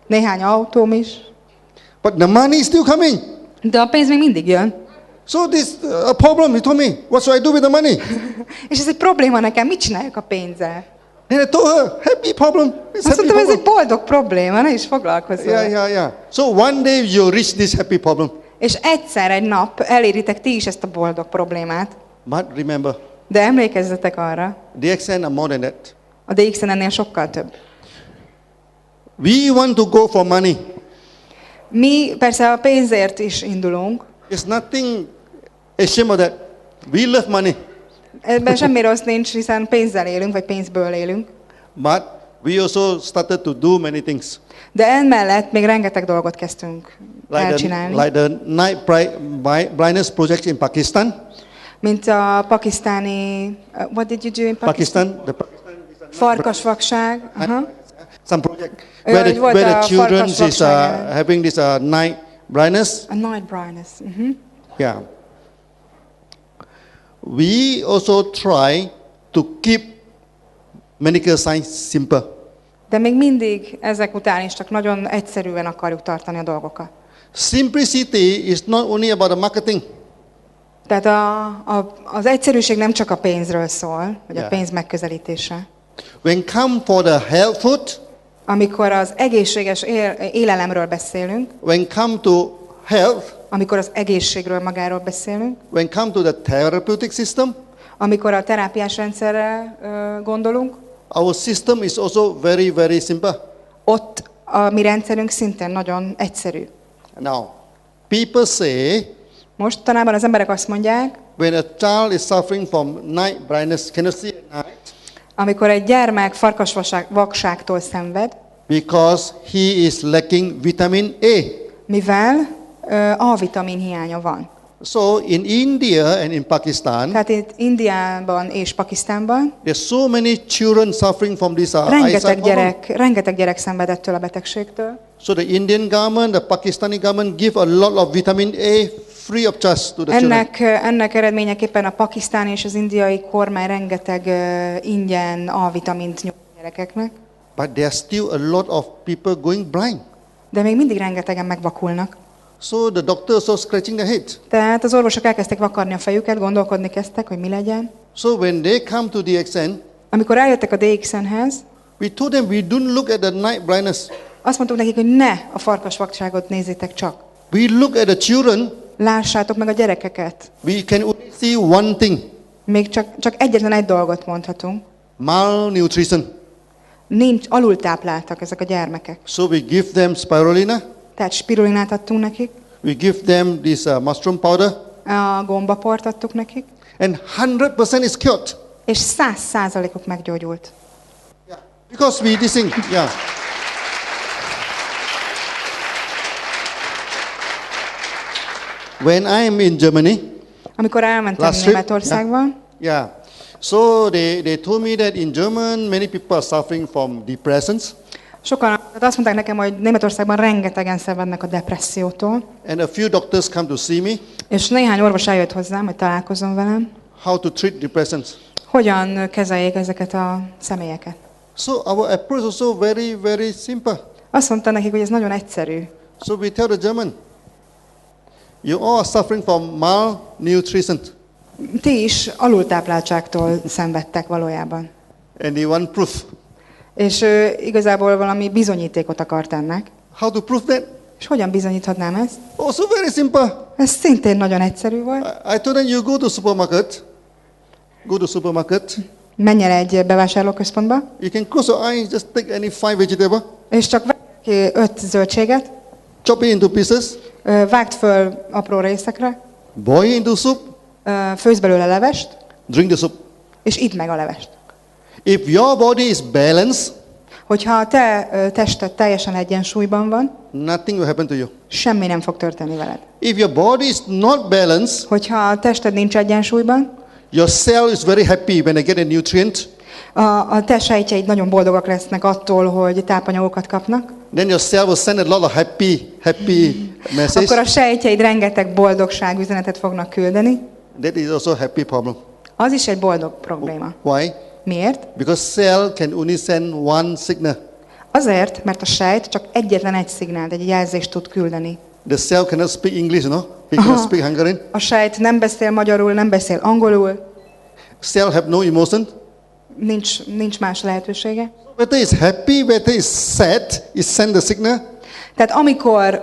Néhány autóm is, but the money is still coming. de a pénz még mindig jön. So this a problem. He told me, what should I do with the money? És ez egy probléma nekem, mit csináljak a pénzzel? Then I told her, happy problem. It's Azt happy mondtam, ez egy problem. boldog probléma, ne is foglalkozz vele. Yeah. So one day you'll reach this happy problem. És egyszer egy nap eléritek ti is ezt a boldog problémát, But remember, de emlékezzetek arra, DXN are more than that. a DXN ennél sokkal több. We want to go for money. Mi persze a pénzért is indulunk, It's nothing ashamed of that. We love money. ebben semmi rossz nincs, hiszen pénzzel élünk, vagy pénzből élünk. But we also started to do many things. De emellett még rengeteg dolgot kezdtünk elcsinálni. Like the night blindness project in Pakistan. Mint a pakisztáni, what did you do in Pakistan? Farkasvakság. Aha. Some project Ja, hogy volt where a the children is farkasvakság. having this night blindness. A night blindness. Yeah. We also try to keep medical science simple. De még mindig ezek után is csak nagyon egyszerűen akarjuk tartani a dolgokat. Simplicity is not only about the marketing. Tehát az egyszerűség nem csak a pénzről szól, vagy a Yeah. pénz megközelítése. When come for the health food, Amikor az egészséges élelemről beszélünk, when come to health, amikor az egészségről magáról beszélünk, when come to the therapeutic system, amikor a terápiás rendszerre gondolunk, our system is also very, very simple. ott a mi rendszerünk szintén nagyon egyszerű. Now, people say Mostanában az emberek azt mondják, when a child is suffering from night blindness, cannot see at night, amikor egy gyermek farkasvakságtól szenved, because he is lacking vitamin A. mivel A-vitamin hiánya van. So in India and in Pakistan, Tehát itt Indiában és Pakisztánban there's so many children suffering from this eyesight problem. rengeteg gyerek szenved ettől a betegségtől. So the Indian government, the Pakistani government give a lot of vitamin A free of charge to the children. Ennek eredményeképpen a pakisztáni és az indiai kormány rengeteg ingyen A-vitamint nyújt a gyerekeknek, But there's still a lot of people going blind. de még mindig rengetegen megvakulnak. So the doctors are scratching their head. Tehát az orvosok elkezdtek vakarni a fejüket, gondolkodni kezdtek, hogy mi legyen. So when they come to DXN, Amikor eljöttek a DXN-hez, we told them we don't look at the night blindness. azt mondtuk nekik, hogy ne a farkasvakságot nézzétek csak. We look at the children. Lássátok meg a gyerekeket. We can only see one thing: Még csak egyetlen egy dolgot mondhatunk. malnutrition. Nincs, alultápláltak ezek a gyermekek. So we give them spirulina. Tehát spirulinát adtunk nekik, We give them this mushroom powder, a gombaport adtuk nekik, and 100% is cured. és 100%-uk meggyógyult. Because we this thing, yeah. When I am in Germany, Amikor elmentem Last trip? Németországba, yeah, So they told me that in German, many people are suffering from depressions. Sokan azt mondták nekem, hogy Németországban rengetegen szenvednek a depressziótól, And a few doctors come to see me, és néhány orvos eljött hozzám, hogy találkozzon velem, how to treat depressions. hogyan kezeljék ezeket a személyeket. So our approach is also very, very simple. Azt mondta nekik, hogy ez nagyon egyszerű. So we tell the German, you all are suffering from malnutrition. Ti is alultápláltságtól szenvedtek valójában. And they want proof. És igazából valami bizonyítékot akart ennek. How to prove that? És hogyan bizonyíthatnám ezt? Also very simple. Ez szintén nagyon egyszerű volt. I told them, you go to supermarket. Go to supermarket. Menj el egy bevásárlóközpontba, You can close your eyes, just take any 5 vegetable, és csak vágd ki 5 zöldséget, chop it into pieces, vágd föl apró részekre, boil it into soup, főzz belőle levest, drink the soup. és idd meg a levest. If your body is balanced, Hogyha a te tested teljesen egyensúlyban van, nothing will happen to you. semmi nem fog történni veled. If your body is not balanced, Hogyha a tested nincs egyensúlyban, your cell is very happy when they get a nutrient. a te sejtjeid nagyon boldogak lesznek attól, hogy tápanyagokat kapnak, Then your cell will send a lot of happy message. akkor a sejtjeid rengeteg boldogság üzenetet fognak küldeni. That is also a happy problem. Az is egy boldog probléma. Why? Miért? Because cell can only send one signal. Azért, mert a sejt csak egyetlen egy szignált, egy jelzést tud küldeni. The cell cannot speak English, no? It cannot speak Hungarian. A sejt nem beszél magyarul, nem beszél angolul, Cell have no emotion. nincs más lehetősége. Whether it's happy, whether it's sad, it send the signal. Tehát amikor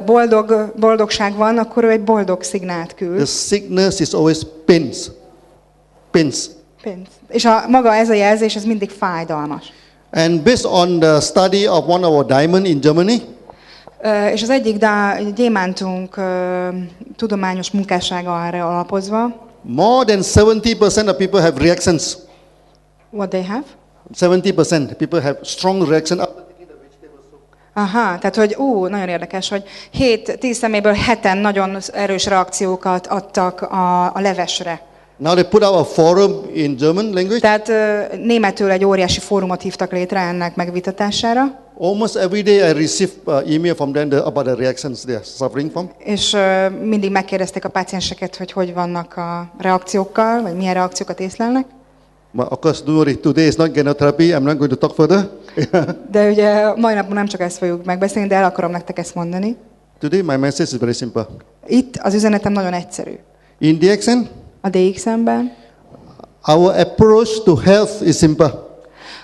boldogság van, akkor ő egy boldog szignált The küld. sickness is always pains. Pains. És maga ez a jelzés, ez mindig fájdalmas. And based on the study of one of our diamond in Germany, És az egyik gyémántunk tudományos munkássága erre alapozva, more than 70% of people have reactions. what they have? 70% people have strong reaction after taking the vegetable soup. Aha, tehát hogy nagyon érdekes, hogy 7-10 szeméből 7-en nagyon erős reakciókat adtak a levesre. Now they put out a forum in German language. Tehát németül egy óriási fórumot hívtak létre ennek megvitatására, Almost every day I receive email from them about the reactions they are suffering from. és mindig megkérdezték a pácienseket, hogy vannak a reakciókkal, vagy milyen reakciókat észlelnek. But of course, don't worry, today is not genotherapy. I'm not going to talk further. De ugye mai napon nem csak ezt fogjuk megbeszélni, de el akarom nektek ezt mondani. Today my message is very simple. Itt az üzenetem nagyon egyszerű. In DXN, A DXM-ben our approach to health is simple.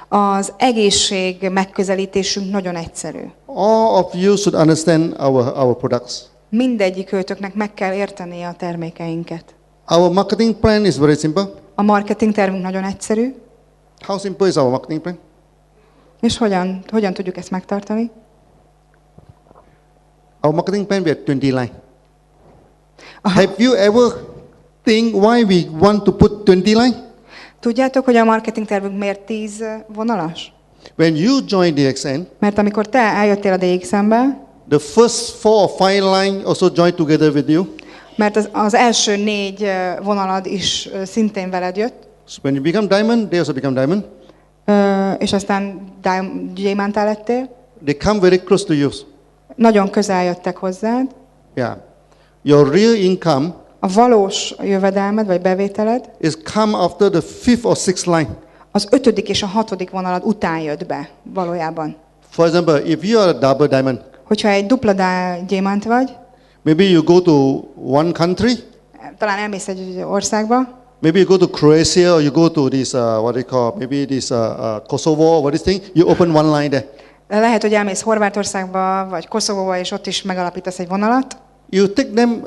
az egészség megközelítésünk nagyon egyszerű. All of you should understand our products. Mindegyik őtöknek meg kell értenie a termékeinket. Our marketing plan is very simple. A marketing tervünk nagyon egyszerű, How simple is our marketing plan? és hogyan tudjuk ezt megtartani? Our marketing plan, we have 20 lines. Have you ever think why we want to put 20 lines? Tudjátok, hogy a marketing tervünk miért 10 vonalas? When you join DXN, Mert amikor te eljöttél a DXM-be, the first 4 or 5 lines also join together with you. mert az első 4 vonalad is szintén veled jött, So when you become diamond, they also become diamond. és aztán gyémántá lettél, They come very close to you. nagyon közel jöttek hozzád, Yeah. Your real income a valós jövedelmed vagy bevételed is come after the 5th or 6th line. az 5. és a 6. vonalad után jött be valójában. For example, if you are a double diamond, Hogyha egy dupla gyémánt vagy, maybe you go to one country, talán elmész egy országba, maybe you go to Croatia or you go to this, what they call, maybe this Kosovo or what this thing, you open one line there. lehet, hogy elmész Horvátországba vagy Koszovóba, és ott is megalapítasz egy vonalat. You take them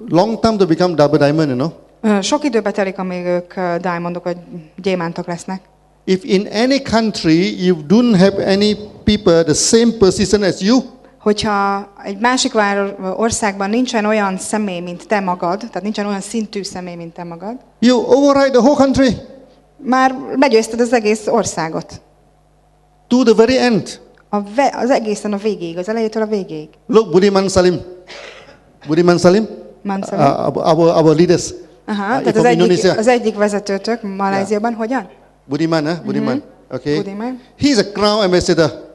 long time to become double diamond, you know. Sok időbe telik, amíg ők diamondok vagy gyémántok lesznek. If in any country you don't have any people the same position as you, Hogyha egy másik országban nincsen olyan személy, mint te magad, tehát nincsen olyan szintű személy, mint te magad, you override the whole country már begyőzted az egész országot. to the very end. Az egészen a végéig, az elejétől a végéig. Look, Budiman Salim. Budiman Salim, Mansalim. our leaders. Aha, He's tehát from Indonesia. az egyik vezetőtök Malajziában hogyan? Budiman, Budiman. Okay. Budiman. He's a crown ambassador.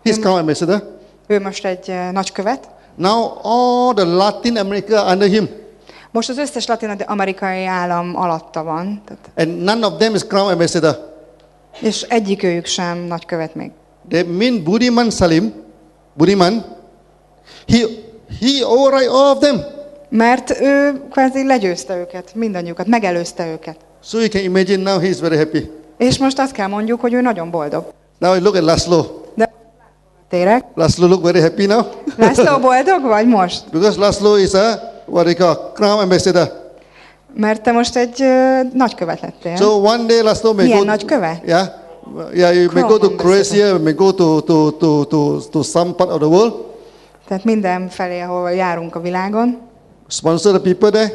He's crown ambassador. Ő most egy nagykövet. Now all the Latin America under him, Most az összes latin-amerikai állam alatta van, tehát, and none of them is crown ambassador. és egyikőjük sem nagykövet még. They mean Budiman Salim, Budiman. He override all of them. Mert ő kvázi legyőzte őket, mindannyiukat, megelőzte őket. So you can imagine now he is very happy. És most azt kell mondjuk, hogy ő nagyon boldog. Now look at Laszlo. De tényleg? Laszlo look very happy now. László boldog vagy most? Because Laszlo is a what they call crown ambassador. Mert te most egy nagykövet lettél. So one day Laszlo may Milyen go. nagykövet? Yeah, you may Crown go to ambassador. Croatia, you may go to some part of the world. Tehát mindenfelé, ahol járunk a világon, Sponsor the people there.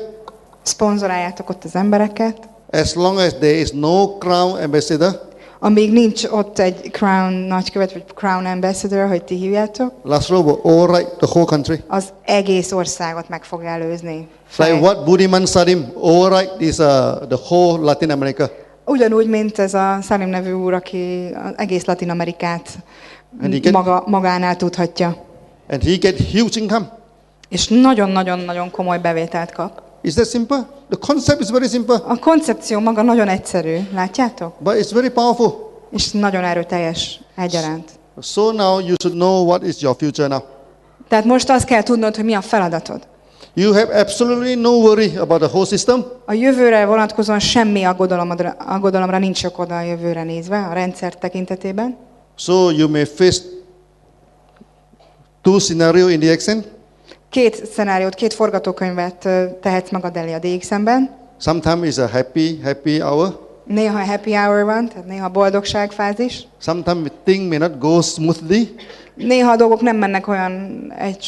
szponzoráljátok ott az embereket. As long as there is no crown ambassador, Amíg nincs ott egy Crown nagykövet, vagy Crown Ambassador, hogy ti hívjátok, Laszlo will override the whole country. az egész országot meg fogja előzni. Like what Budiman Salim override is the whole Latin America. Ugyanúgy, mint ez a Salim nevű úr, aki az egész Latin Amerikát magánál tudhatja. And he get huge income. És nagyon-nagyon-nagyon komoly bevételt kap. Is that simple? The concept is very simple, A koncepció maga nagyon egyszerű, látjátok? but it's very powerful. És nagyon erőteljes egyaránt. So now you should know what is your future now. Tehát most azt kell tudnod, hogy mi a feladatod. You have absolutely no worry about the whole system. A jövőre vonatkozóan semmi aggodalomra nincs ok oda a jövőre nézve, a rendszer tekintetében. So you may face two scenarios in the accent. Két szenáriót, két forgatókönyvet tehetsz magad elé a DX-ben. Sometimes it's a happy hour. Néha happy hour van, tehát néha boldogságfázis. Sometimes things may not go smoothly. Néha a dolgok nem mennek olyan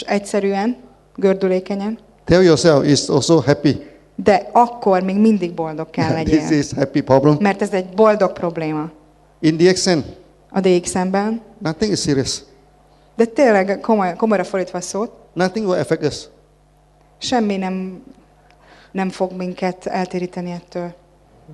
egyszerűen, gördülékenyen. Tell yourself it's also happy. De akkor még mindig boldog kell This legyél. is happy problem. Mert ez egy boldog probléma In the accent, a DX-ben. nothing is serious. De tényleg komolyra fordítva a szót, Nothing will affect us. semmi nem fog minket eltéríteni ettől.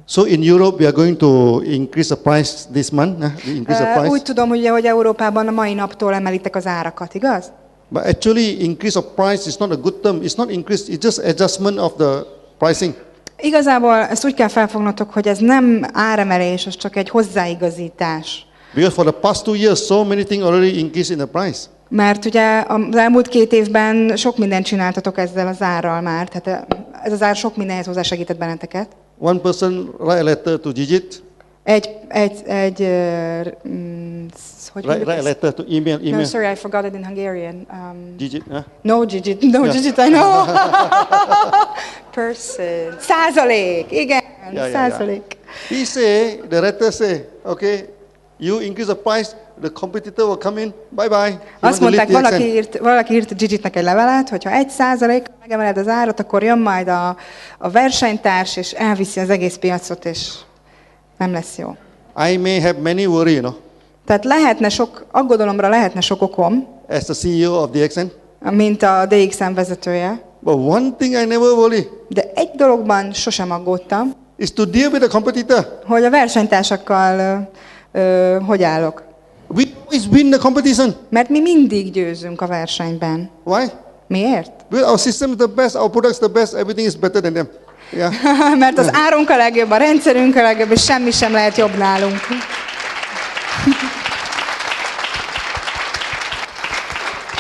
So in Europe, we are going to increase the price this month. We increase the Úgy price. tudom, hogy Európában a mai naptól emelitek az árakat, igaz? But actually, increase of price is not a good term. It's not increase, it's just adjustment of the pricing. Igazából ezt úgy kell felfognotok, hogy ez nem áremelés, az csak egy hozzáigazítás. Because for the past 2 years, so many things already increased in the price. Mert ugye az elmúlt 2 évben sok mindent csináltatok ezzel az árral már, tehát ez az ár sok mindenhez hozzásegített benneteket. One person write a letter to Gigit, Hogy write hívjuk a ezt? letter to email. No, sorry, I forgot it in Hungarian. Gigit, No digit, I know. Person. Százalék, igen, százalék. He say, the letter say, okay, you increase the price, the competitor will come in, bye bye. You Azt want to mondták, leave the accent. valaki írt Gigitnek egy levelet, hogyha 1% megemeled az árat, akkor jön majd a versenytárs, és elviszi az egész piacot, és nem lesz jó. I may have many worry, Tehát aggodalomra lehetne sok okom, as the CEO of the accent. mint a DXM vezetője, But one thing I never worry de egy dologban sosem aggódtam, is to deal with the competitor. hogy a versenytársakkal hogy állok. We always win the competition. Mert mi mindig győzünk a versenyben. Why? Miért? Because our system is the best, our products the best, everything is better than them. Yeah. Mert az árunk a legjobb, a rendszerünk a legjobb, és semmi sem lehet jobb nálunk.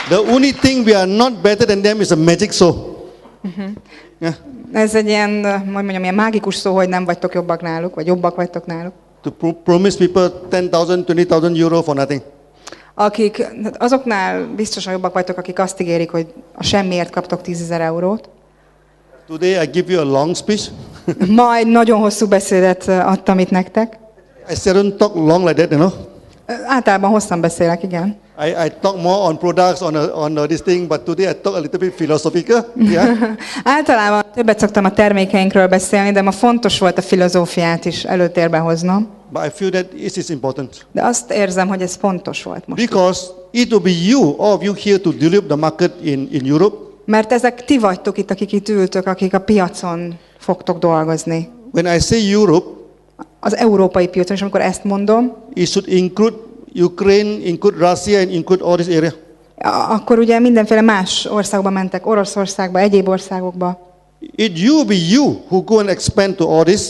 The only thing we are not better than them is a magic show. Yeah. Ez egy ilyen, ilyen mágikus szó, hogy nem vagytok jobbak náluk, vagy jobbak vagytok náluk. To promise people 10,000, 20,000 euro for nothing. Azoknál biztosan jobbak vagytok, akik azt ígérik, hogy a semmiért kaptok 10 000 eurót. Today I give you a long speech. Majd nagyon hosszú beszédet adtam itt nektek. I seldom talk long like that, you know. Általában hosszan beszélek, igen. I talk more on products, on this thing, but today I talk a little bit philosophical. Yeah. Általában többet szoktam a termékeinkről beszélni, de ma fontos volt a filozófiát is előtérbe hoznom. But I feel that this is important. De azt érzem, hogy ez fontos volt most. Because it will be you, all of you here to develop the market in Europe. Mert ezek ti vagytok itt, akik itt ültök, akik a piacon fogtok dolgozni. When I say Europe, Az európai piacon, és amikor ezt mondom, it should include Ukraine, include Russia, and include all this area. akkor ugye mindenféle más országba mentek, Oroszországba, egyéb országokba. It you be you who go and expand to all this.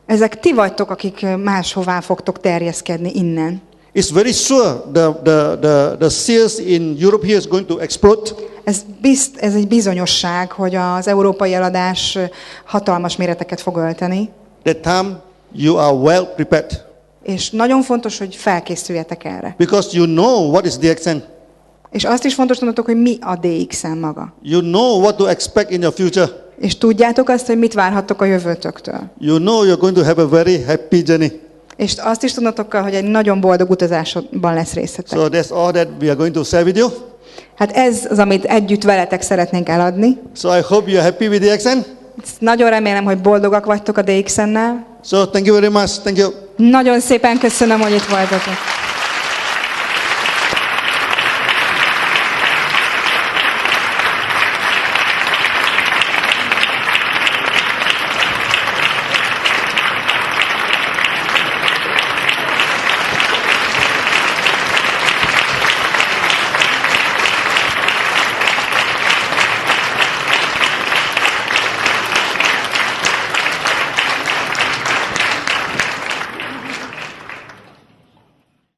Ezek ti vagytok, akik máshová fogtok terjeszkedni innen. It's very sure the sales in Europe here is going to explode. Ez egy bizonyosság, hogy az európai eladás hatalmas méreteket fog ölteni. That time you are well prepared. És nagyon fontos, hogy felkészüljetek erre. Because you know what is DXN. És azt is fontos tudnotok, hogy mi a DXN maga. You know what to expect in your future. És tudjátok azt, hogy mit várhattok a jövőtöktől. You know you're going to have a very happy journey. És azt is tudnotok kell, hogy egy nagyon boldog utazásban lesz részletek. So that's all that we are going to share with you. Hát ez az, amit együtt veletek szeretnénk eladni. So I hope you are happy with DXN. Nagyon remélem, hogy boldogak vagytok a DXN-nel. So thank you very much. Thank you. Nagyon szépen köszönöm, hogy itt voltatok.